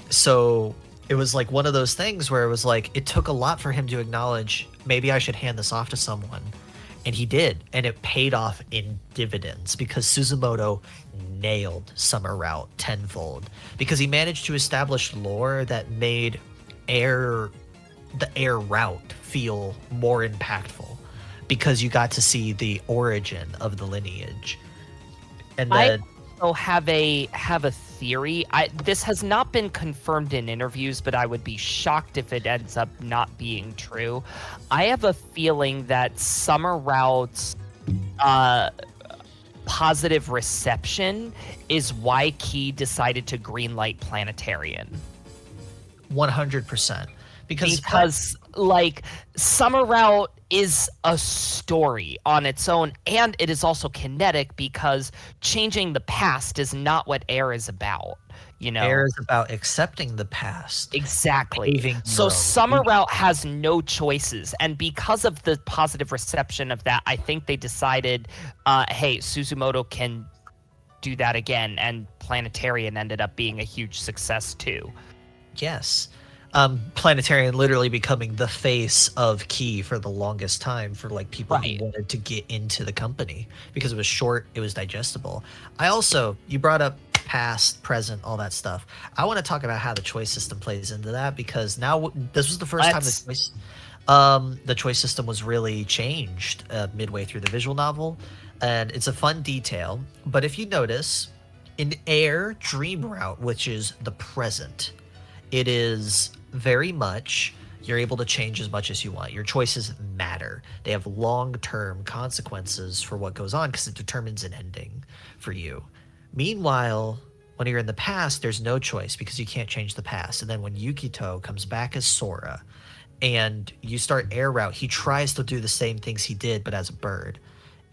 So it was like one of those things where it was like, it took a lot for him to acknowledge, maybe I should hand this off to someone. And he did, and it paid off in dividends because Suzumoto nailed Summer Route tenfold, because he managed to establish lore that made the Air route feel more impactful, because you got to see the origin of the lineage. And then I also have a theory. This has not been confirmed in interviews, but I would be shocked if it ends up not being true. I have a feeling that Summer Route's positive reception is why Key decided to greenlight Planetarian. 100%. Because like, Summer Route is a story on its own, and it is also kinetic, because changing the past is not what Air is about. Air is about accepting the past. Exactly. So Summer Route has no choices, and because of the positive reception of that, I think they decided, hey, Suzumoto can do that again, and Planetarian ended up being a huge success too. Yes. Planetarian literally becoming the face of Key for the longest time for like people who wanted to get into the company, because it was short, it was digestible. You brought up past, present, all that stuff. I want to talk about how the choice system plays into that, because now this was the first time the choice system was really changed midway through the visual novel, and it's a fun detail. But if you notice, in Air Dream Route, which is the present, it is very much, you're able to change as much as you want. Your choices matter. They have long-term consequences for what goes on, because it determines an ending for you. Meanwhile, when you're in the past, there's no choice, because you can't change the past. And then when Yukito comes back as Sora and you start Air Route, he tries to do the same things he did, but as a bird.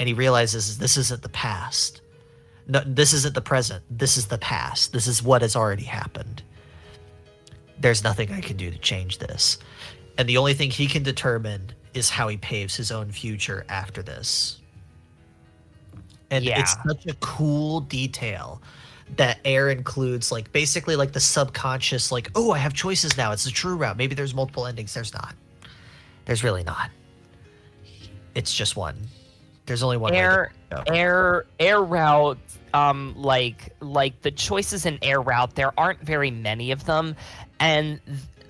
And he realizes this isn't the past. No, this isn't the present. This is the past. This is what has already happened. There's nothing I can do to change this. And the only thing he can determine is how he paves his own future after this. And it's such a cool detail that Air includes, like, basically like the subconscious, like, oh, I have choices now. It's the true route. Maybe there's multiple endings. There's not. There's really not. It's just one. There's only one way to go. Air Route, like the choices in Air Route, there aren't very many of them. And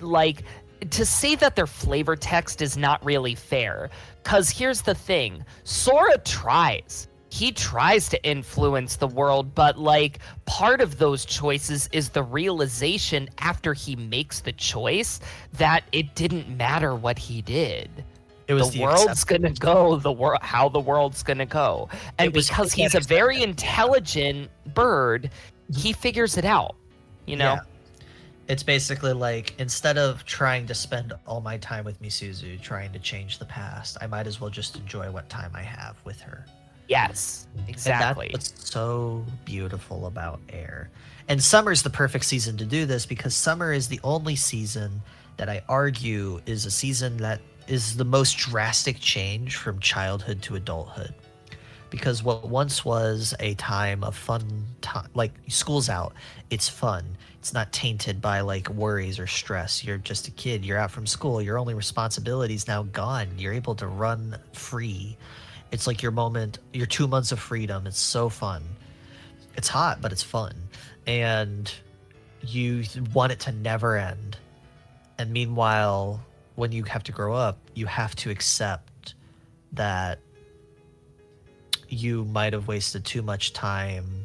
like, to say that they're flavor text is not really fair, because here's the thing. Sora tries. He tries to influence the world, but like, part of those choices is the realization after he makes the choice that it didn't matter what he did. It was the world's gonna go how the world's gonna go. And because he's a very intelligent bird, he figures it out, Yeah. It's basically like, instead of trying to spend all my time with Misuzu trying to change the past, I might as well just enjoy what time I have with her. Yes, exactly. And that's what's so beautiful about Air. And Summer's the perfect season to do this, because Summer is the only season that I argue is a season that is the most drastic change from childhood to adulthood. Because what once was a time of fun, like, school's out, it's fun. It's not tainted by like worries or stress. You're just a kid. You're out from school. Your only responsibility is now gone. You're able to run free. It's like your 2 months of freedom. It's so fun. It's hot, but it's fun. And you want it to never end. And meanwhile, when you have to grow up, you have to accept that you might have wasted too much time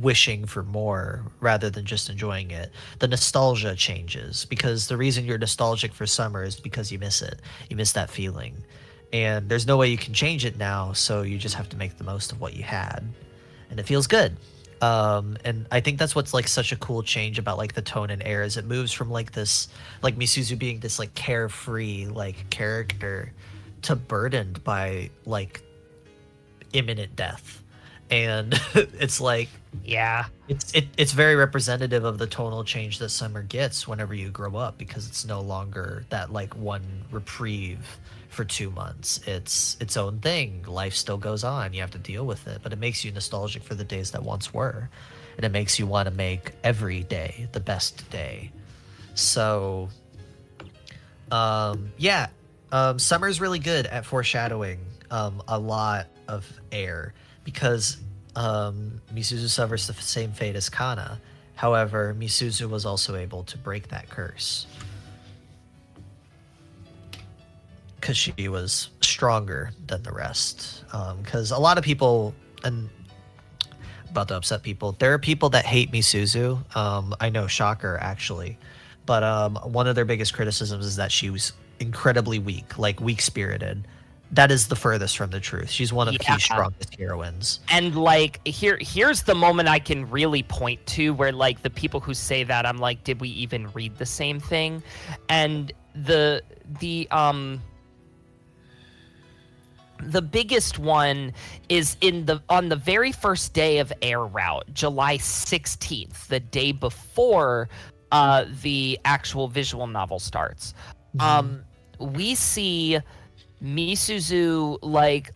wishing for more rather than just enjoying it. The nostalgia changes, because the reason you're nostalgic for Summer is because you miss it. You miss that feeling. and there's no way you can change it now, so you just have to make the most of what you had, and it feels good. And I think that's what's like such a cool change about like the tone and air is it moves from like this like Misuzu being this like carefree like character to burdened by like imminent death. And it's like it's very representative of the tonal change that summer gets whenever you grow up, because it's no longer that like one reprieve for 2 months. It's its own thing. Life still goes on. You have to deal with it, but it makes you nostalgic for the days that once were, and it makes you want to make every day the best day. So summer's really good at foreshadowing a lot of air, because Misuzu suffers the same fate as Kana. However, Misuzu was also able to break that curse because she was stronger than the rest. Because a lot of people, and about to upset people, there are people that hate Misuzu. I know, shocker, actually. But one of their biggest criticisms is that she was incredibly weak, like weak-spirited. That is the furthest from the truth. She's one of Key's strongest heroines. And like here's the moment I can really point to where like the people who say that, I'm like, did we even read the same thing? And the biggest one is on the very first day of Air Route, July 16th, the day before the actual visual novel starts. We see Misuzu like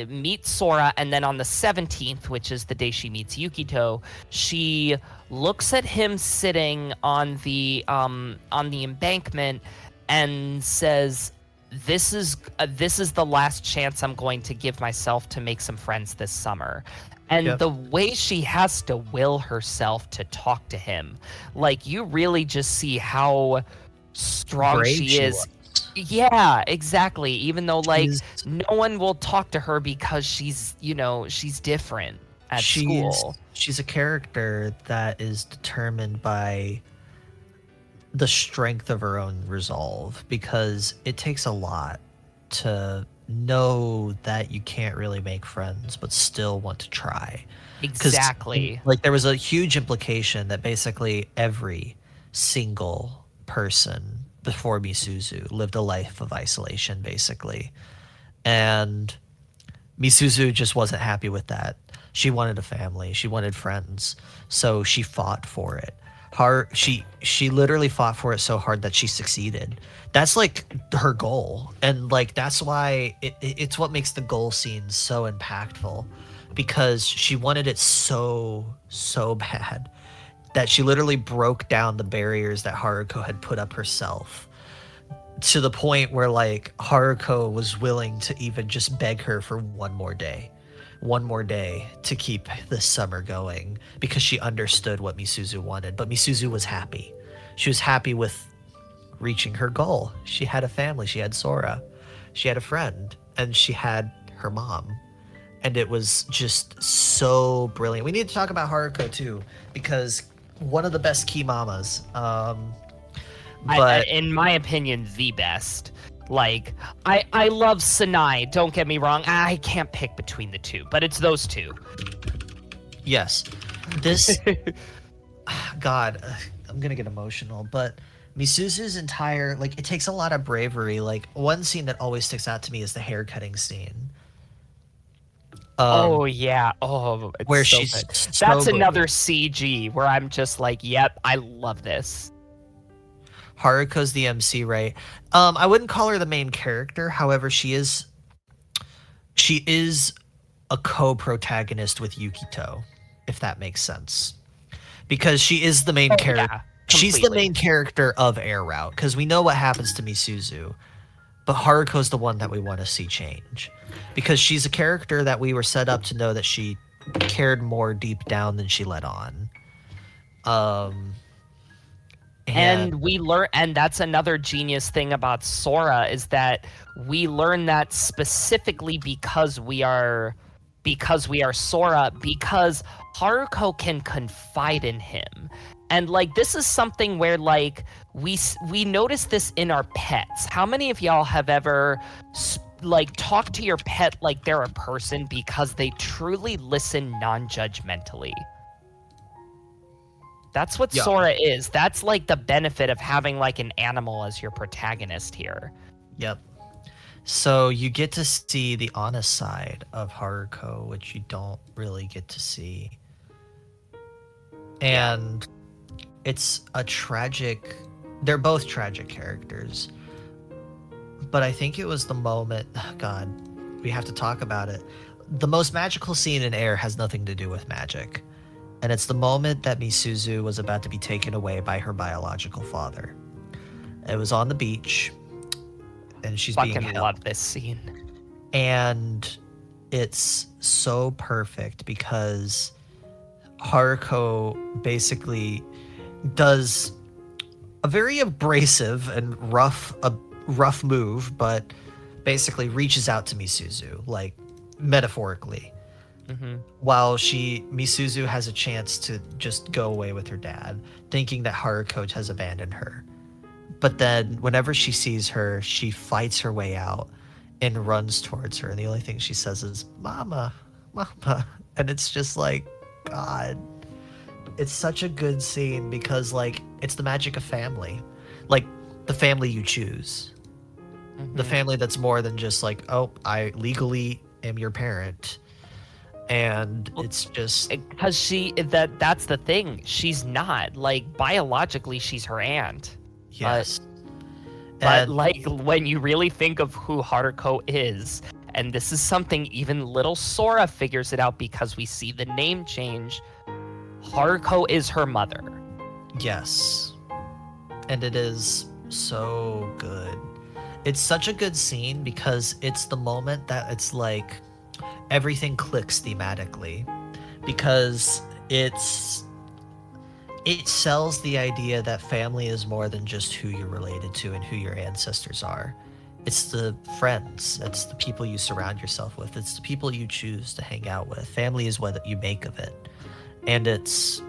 meet Sora, and then on the 17th, which is the day she meets Yukito, she looks at him sitting on the embankment and says, this is the last chance I'm going to give myself to make some friends this summer. And the way she has to will herself to talk to him, like, you really just see how strong Brave she is. Yeah, exactly. Even though like no one will talk to her because she's different at school. She's a character that is determined by the strength of her own resolve, because it takes a lot to know that you can't really make friends but still want to try. Exactly. Like, there was a huge implication that basically every single person before Misuzu lived a life of isolation, basically. And Misuzu just wasn't happy with that. She wanted a family. She wanted friends. So she fought for it. She literally fought for it so hard that she succeeded. That's like her goal. And like that's why it's what makes the goal scene so impactful, because she wanted it so bad that she literally broke down the barriers that Haruko had put up herself, to the point where like Haruko was willing to even just beg her for one more day to keep this summer going, because she understood what Misuzu wanted. But Misuzu was happy. She was happy with reaching her goal. She had a family. She had Sora. She had a friend. And she had her mom. And it was just so brilliant. We need to talk about Haruko too, because one of the best key mamas. But in my opinion, the best. Like, I love Sanai, don't get me wrong. I can't pick between the two, but it's those two. Yes. This... God, I'm gonna get emotional, but Misuzu's entire... Like, it takes a lot of bravery. Like, one scene that always sticks out to me is the haircutting scene. Oh, yeah. Oh, it's where so she's good. so That's brave. another CG where I'm just like, yep, I love this. Haruko's the MC, right? I wouldn't call her the main character. However, she is a co-protagonist with Yukito, if that makes sense. Because she is the main character. Yeah, she's the main character of Air Route, because we know what happens to Misuzu. But Haruko's the one that we want to see change. Because she's a character that we were set up to know that she cared more deep down than she let on. And we learn, and that's another genius thing about Sora, is that we learn that specifically because we are Sora, because Haruko can confide in him. And like, this is something where like we notice this in our pets. How many of y'all have ever like talk to your pet like they're a person because they truly listen non-judgmentally. That's what Sora is. That's like the benefit of having like an animal as your protagonist here. Yep. So you get to see the honest side of Haruko, which you don't really get to see. And it's a tragic... They're both tragic characters. But I think it was the moment... God, we have to talk about it. The most magical scene in Air has nothing to do with magic. And it's the moment that Misuzu was about to be taken away by her biological father. It was on the beach, and she's being held. Fucking love this scene. And it's so perfect because Haruko basically does a very abrasive and rough move, but basically reaches out to Misuzu, like metaphorically. While Misuzu has a chance to just go away with her dad, thinking that Haruko has abandoned her. But then whenever she sees her, she fights her way out and runs towards her. And the only thing she says is, "Mama, Mama." And it's just like, God, it's such a good scene because like, it's the magic of family. Like the family you choose. The family that's more than just like, oh, I legally am your parent. And it's just because that's the thing. She's not like biologically she's her aunt. Yes. But like when you really think of who Haruko is, and this is something even little Sora figures it out because we see the name change. Haruko is her mother. Yes. And it is so good. It's such a good scene because it's the moment that it's like everything clicks thematically, because it sells the idea that family is more than just who you're related to and who your ancestors are. It's the friends, it's the people you surround yourself with, it's the people you choose to hang out with. Family is what you make of it, and it's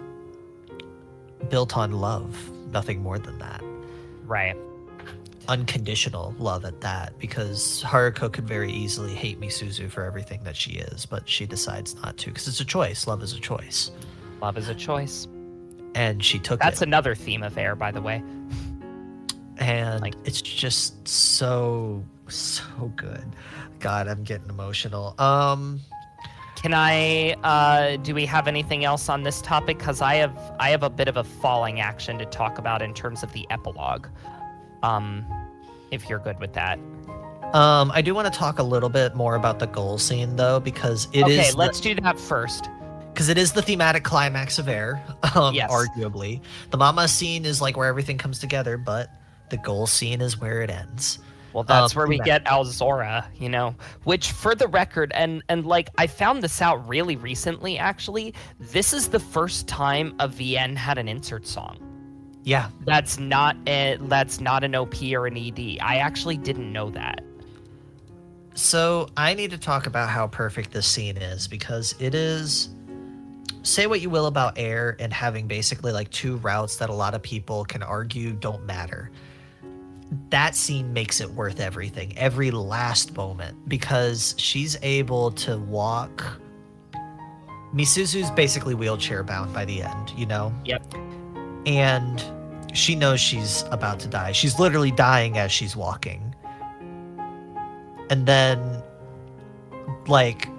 built on love, nothing more than that. Right. Unconditional love at that, because Haruko could very easily hate Misuzu for everything that she is, but she decides not to because it's a choice. Love is a choice. Love is a choice. And she took That's it. another theme of Air, by the way. And like, it's just so good. God, I'm getting emotional. Can I do we have anything else on this topic? Because I have a bit of a falling action to talk about in terms of the epilogue. If you're good with that. I do want to talk a little bit more about the goal scene though, because it is. Okay, let's do that first. Because it is the thematic climax of Air, yes. Arguably. The Mama scene is like where everything comes together, but the goal scene is where it ends. Well, that's where we get Alzora, you know, which for the record, and like I found this out really recently, actually, this is the first time a VN had an insert song. Yeah. That's not an OP or an ED. I actually didn't know that. So I need to talk about how perfect this scene is, because it is, say what you will about Air and having basically like two routes that a lot of people can argue don't matter. That scene makes it worth everything, every last moment, because she's able to walk. Misuzu's basically wheelchair bound by the end, you know? Yep. And she knows she's about to die. She's literally dying as she's walking. And then, like,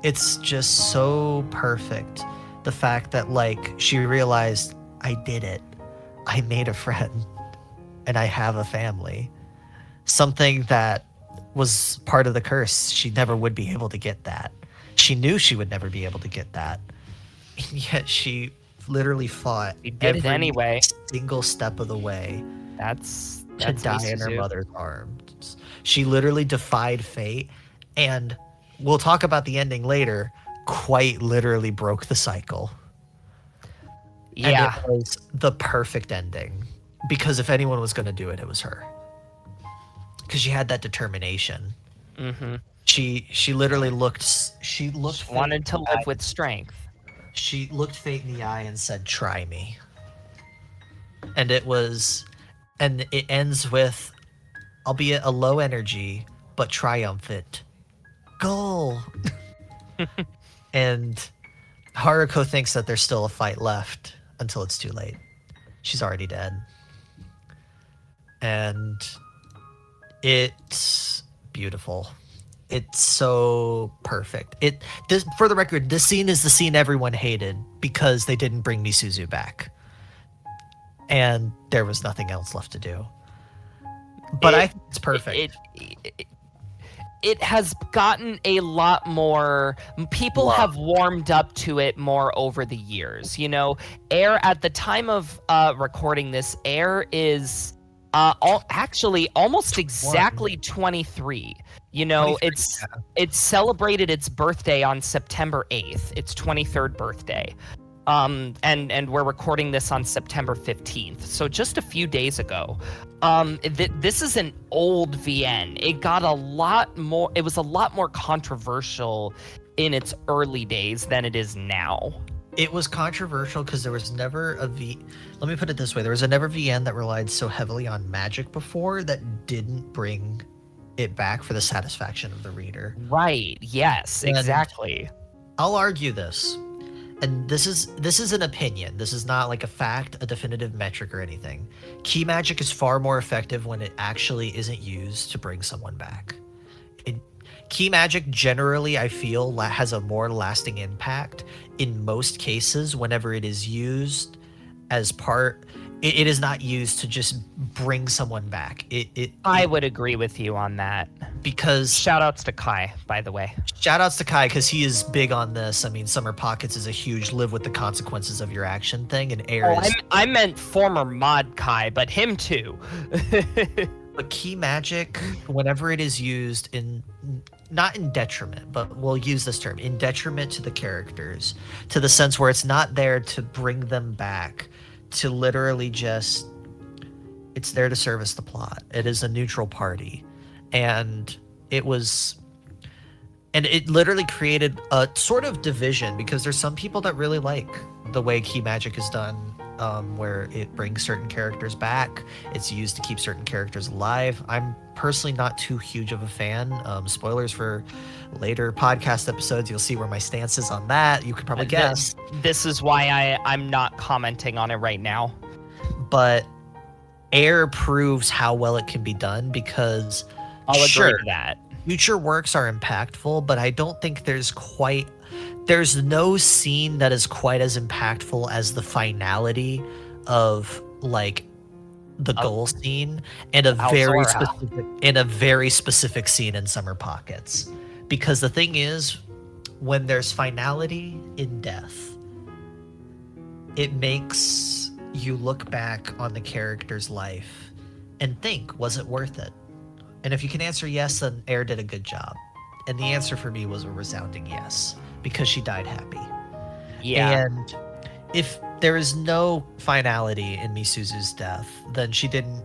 it's just so perfect. The fact that, like, she realized, I did it. I made a friend. And I have a family. Something that was part of the curse. She never would be able to get that. She knew she would never be able to get that. And yet she literally fought every anyway. Single step of the way. That's to die in her mother's arms. She literally defied fate, and we'll talk about the ending later, quite literally broke the cycle. Yeah. And it was the perfect ending, because if anyone was going to do it, it was her. Because she had that determination. Mm-hmm. She literally looked. She wanted to live with strength. She looked fate in the eye and said, "Try me." And it ends with, albeit a low energy, but triumphant. Goal! And Haruko thinks that there's still a fight left until it's too late. She's already dead. And it's beautiful. It's so perfect. For the record, this scene is the scene everyone hated because they didn't bring Misuzu back. And there was nothing else left to do. But I think it's perfect. It has gotten a lot more. People have warmed up to it more over the years. You know, Air at the time of recording this, Air is actually almost exactly 23. You know, it's celebrated its birthday on September 8th. Its 23rd birthday. And we're recording this on September 15th, so just a few days ago. This is an old VN. It got it was a lot more controversial in its early days than it is now. It was controversial because there was never let me put it this way, there was never VN that relied so heavily on magic before that didn't bring it back for the satisfaction of the reader. Right, yes, and exactly. I'll argue this. And this is an opinion. This is not like a fact, a definitive metric or anything. Key magic is far more effective when it actually isn't used to bring someone back. Key magic generally, I feel, has a more lasting impact in most cases whenever it is used as part... It is not used to just bring someone back. I would agree with you on that. Because... Shoutouts to Kai, by the way. Shoutouts to Kai, because he is big on this. I mean, Summer Pockets is a huge live with the consequences of your action thing, and Air is... I meant former mod Kai, but him too. But key magic, whenever it is used in... Not in detriment, but we'll use this term. In detriment to the characters. To the sense where it's not there to bring them back. To literally just... It's there to service the plot. It is a neutral party. And it was... And it literally created a sort of division, because there's some people that really like the way key magic is done, where it brings certain characters back. It's used to keep certain characters alive. I'm personally not too huge of a fan. Spoilers for later podcast episodes. You'll see where my stance is on that. You could probably guess. This is why I'm not commenting on it right now. But Air proves how well it can be done, because I'll agree to that. Future works are impactful, but I don't think there's no scene that is quite as impactful as the finality of like the goal scene and a very specific scene in Summer Pockets. Because the thing is, when there's finality in death, it makes you look back on the character's life and think, was it worth it? And if you can answer yes, then Air did a good job. And the answer for me was a resounding yes, because she died happy. Yeah. And if there is no finality in Misuzu's death, then she didn't.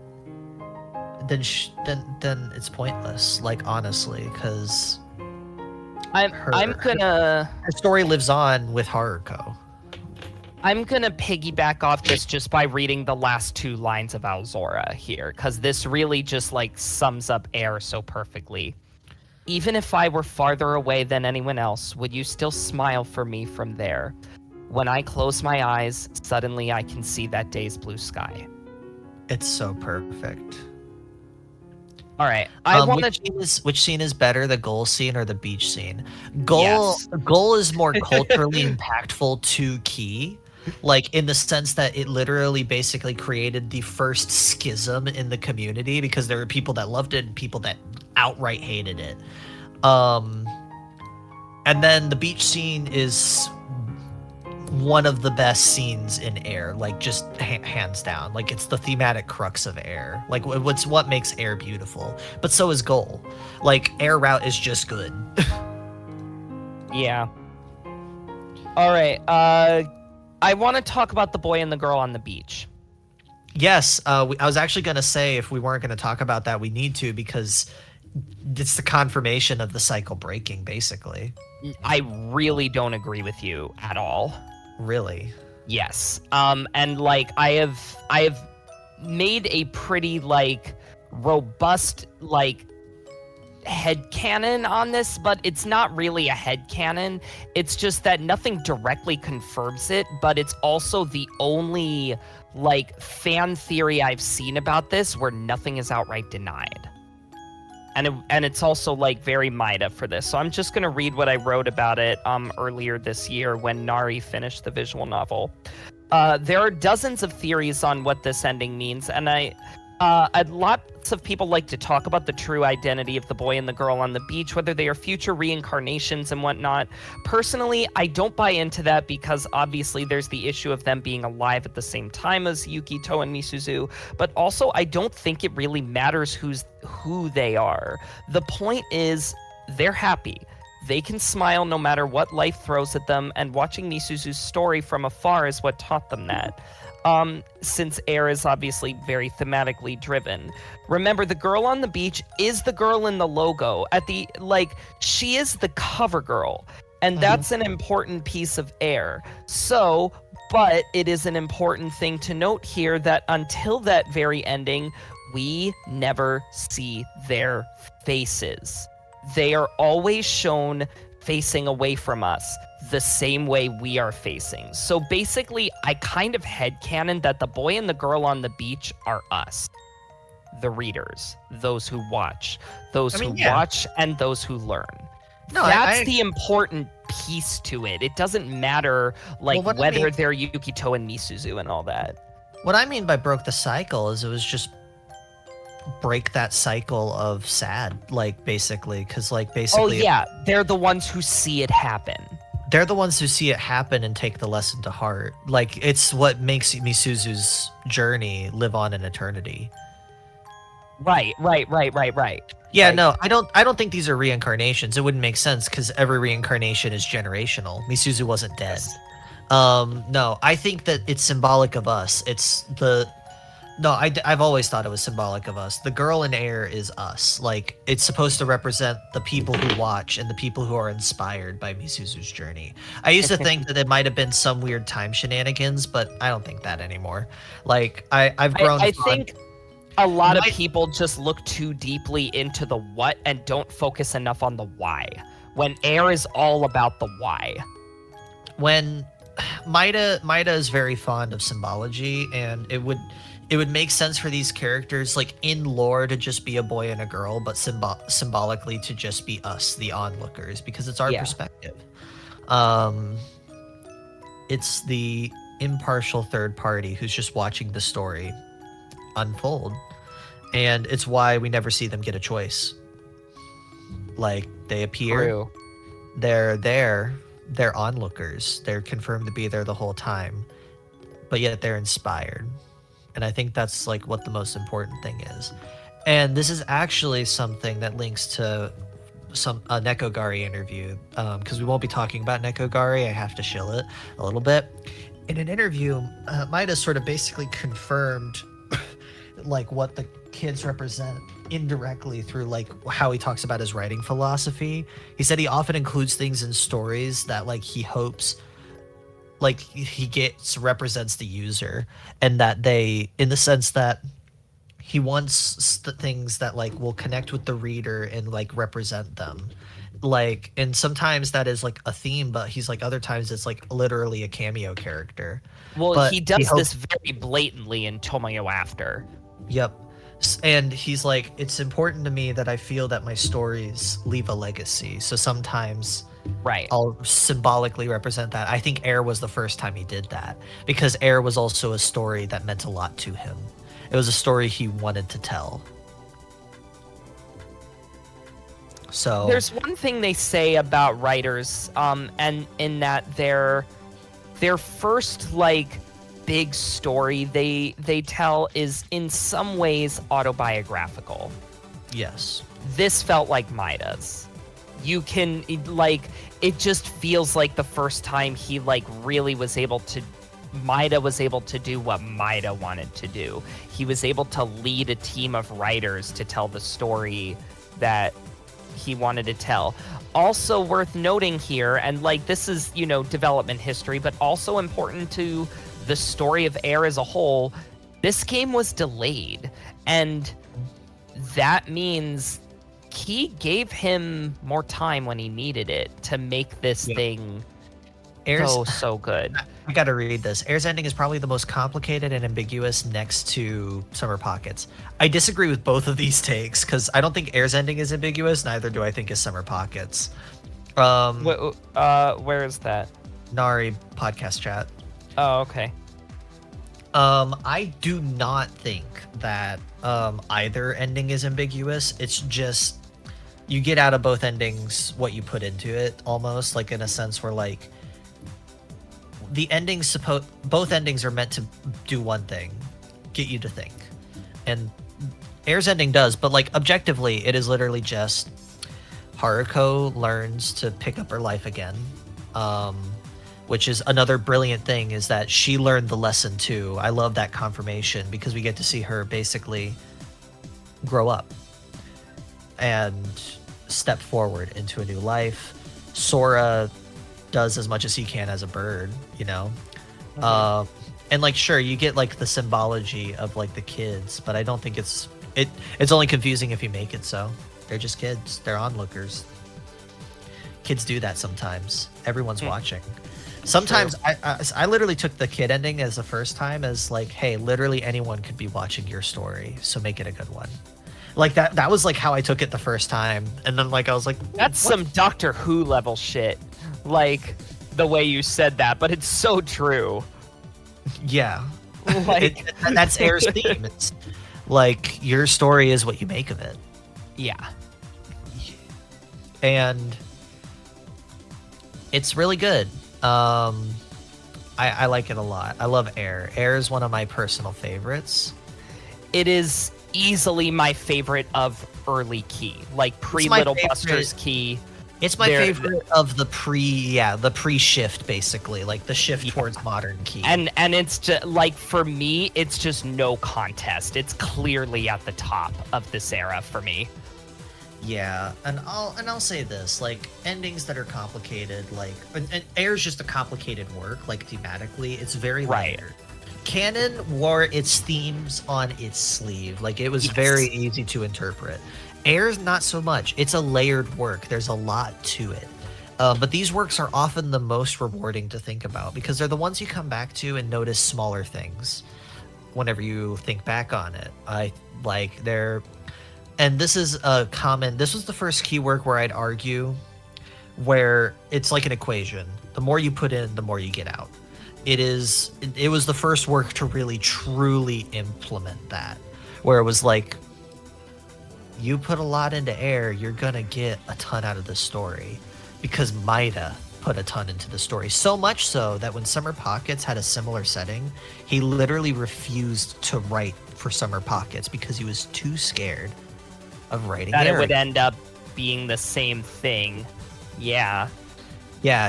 Then it's pointless. Like, honestly, because her story lives on with Haruko. I'm gonna piggyback off this just by reading the last two lines of Alzora here, because this really just like sums up Air so perfectly. Even if I were farther away than anyone else, would you still smile for me from there? When I close my eyes, suddenly I can see that day's blue sky. It's so perfect. All right, which scene is better, the goal scene or the beach scene? Goal is more culturally impactful to Key, like in the sense that it literally basically created the first schism in the community, because there were people that loved it and people that outright hated it. And then the beach scene is one of the best scenes in Air, like just hands down. Like, it's the thematic crux of Air. Like, what makes Air beautiful. But so is Goal. Like, Air Route is just good. Yeah. All right. I want to talk about the boy and the girl on the beach. Yes. I was actually going to say, if we weren't going to talk about that, we need to, because it's the confirmation of the cycle breaking, basically. I really don't agree with you at all. Really? Yes. And like I have made a pretty like robust like headcanon on this, but it's not really a headcanon. It's just that nothing directly confirms it, but it's also the only like fan theory I've seen about this where nothing is outright denied. And it's also like very Maida for this. So I'm just going to read what I wrote about it earlier this year when Nari finished the visual novel. There are dozens of theories on what this ending means, and lots of people like to talk about the true identity of the boy and the girl on the beach, whether they are future reincarnations and whatnot. Personally, I don't buy into that because obviously there's the issue of them being alive at the same time as Yukito and Misuzu, but also I don't think it really matters who they are. The point is they're happy. They can smile no matter what life throws at them, and watching Misuzu's story from afar is what taught them that. Since Air is obviously very thematically driven. Remember, the girl on the beach is the girl in the logo. She is the cover girl, and that's an important piece of Air. So, but it is an important thing to note here that until that very ending, we never see their faces. They are always shown facing away from us the same way we are facing. So basically, I kind of headcanon that the boy and the girl on the beach are us. The readers, those who watch, watch and those who learn. No, that's the important piece to it. It doesn't matter whether they're Yukito and Misuzu and all that. What I mean by broke the cycle is it was just break that cycle of sad, basically, because oh yeah, they're the ones who see it happen. They're the ones who see it happen and take the lesson to heart. It's what makes Misuzu's journey live on in eternity. Right. Yeah, no, I don't think these are reincarnations. It wouldn't make sense because every reincarnation is generational. Misuzu wasn't dead. No, I think that it's symbolic of us. I've always thought it was symbolic of us. The girl in Air is us. It's supposed to represent the people who watch and the people who are inspired by Misuzu's journey. I used to think that it might have been some weird time shenanigans, but I don't think that anymore. I've grown. I think a lot of people just look too deeply into the what and don't focus enough on the why. When Air is all about the why. When Maida is very fond of symbology, and it would make sense for these characters, in lore, to just be a boy and a girl, but symbolically to just be us, the onlookers, because it's our perspective. It's the impartial third party who's just watching the story unfold, and it's why we never see them get a choice. They appear, True. They're there, they're onlookers, they're confirmed to be there the whole time, but yet they're inspired. And I think that's what the most important thing is. And this is actually something that links to a Nekogari interview, because we won't be talking about Nekogari. I have to shill it a little bit. In an interview, Maida sort of basically confirmed what the kids represent indirectly through how he talks about his writing philosophy. He said he often includes things in stories that he hopes he represents the user, and that they, in the sense that he wants things that will connect with the reader and represent them, and sometimes that is a theme, but he's other times it's literally a cameo character. Well, but he does this very blatantly in Tomoyo After. Yep. And he's it's important to me that I feel that my stories leave a legacy, so sometimes I'll symbolically represent that. I think Air was the first time he did that, because Air was also a story that meant a lot to him. It was a story he wanted to tell. So there's one thing they say about writers, and in that their first big story they tell is in some ways autobiographical. Yes. This felt like Maida's. You can it just feels like the first time he really was able to, Maida was able to do what Maida wanted to do. He was able to lead a team of writers to tell the story that he wanted to tell. Also worth noting here, and this is, development history, but also important to the story of Air as a whole, this game was delayed, and that means Key gave him more time when he needed it to make this thing so good. I gotta read this. Air's ending is probably the most complicated and ambiguous next to Summer Pockets. I disagree with both of these takes because I don't think Air's ending is ambiguous. Neither do I think is Summer Pockets. Where is that? Nari podcast chat. Oh, okay. I do not think that either ending is ambiguous. It's just you get out of both endings what you put into it, almost like in a sense where like the endings both endings are meant to do one thing, get you to think, and Air's ending does, but like objectively, it is literally just Haruko learns to pick up her life again. Which is another brilliant thing, is that she learned the lesson too. I love that confirmation because we get to see her basically grow up and step forward into a new life. Sora does as much as he can as a bird, you know? And like, sure, you get like the symbology of like the kids, but I don't think it's only confusing if you make it so. They're just kids. They're onlookers. Kids do that sometimes. Everyone's watching. Sometimes I literally took the kid ending as the first time as like, hey, literally anyone could be watching your story, so make it a good one. Like that was like how I took it the first time, and then like I was like, that's some Doctor Who level shit. Like the way you said that, but it's so true. Yeah, like that's Air's theme. It's like your story is what you make of it. Yeah, and it's really good. I like it a lot. I love Air. Air is one of my personal favorites. It is easily my favorite of early Key, like pre-Little Buster's Key. It's my favorite of the pre-shift, basically, like the shift towards modern Key. And it's just like, for me, it's just no contest. It's clearly at the top of this era for me. Yeah, and I'll say this, like, endings that are complicated, like, and Air's just a complicated work, like, thematically, it's very layered. Canon wore its themes on its sleeve, like, it was very easy to interpret. Air's not so much. It's a layered work. There's a lot to it. But these works are often the most rewarding to think about because they're the ones you come back to and notice smaller things whenever you think back on it. And this is this was the first Key work where I'd argue where it's like an equation. The more you put in, the more you get out. It was the first work to really truly implement that, where it was like, you put a lot into Air, you're gonna get a ton out of the story, because Maida put a ton into the story. So much so that when Summer Pockets had a similar setting, he literally refused to write for Summer Pockets because he was too scared of writing that Air. It would end up being the same thing. Yeah,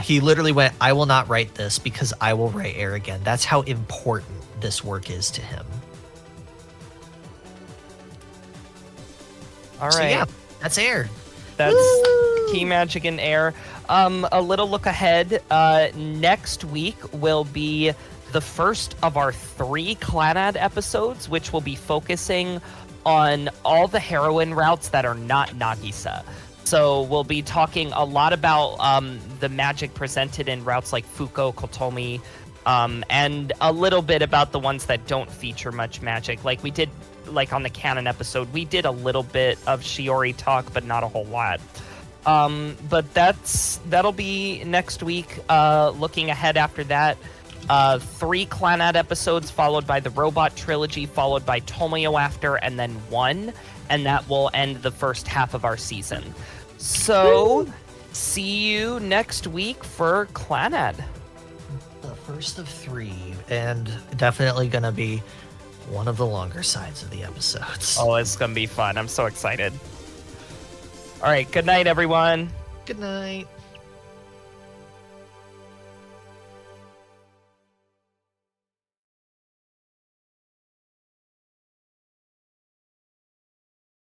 he literally went, I will not write this because I will write Air again. That's how important this work is to him. All right. So yeah, that's Air. That's Key Magic and Air. A little look ahead. Next week will be the first of our 3 Clannad episodes, which will be focusing on all the heroine routes that are not Nagisa. So we'll be talking a lot about the magic presented in routes like Fuko, Kotomi, and a little bit about the ones that don't feature much magic. Like we did, like on the canon episode, we did a little bit of Shiori talk, but not a whole lot. But that'll be next week. Looking ahead after that, 3 Clannad episodes, followed by the Robot Trilogy, followed by Tomoyo after, and then 1, and that will end the first half of our season. So, see you next week for Clannad. The first of 3, and definitely gonna be one of the longer sides of the episodes. Oh, it's gonna be fun. I'm so excited. All right, good night, everyone. Good night.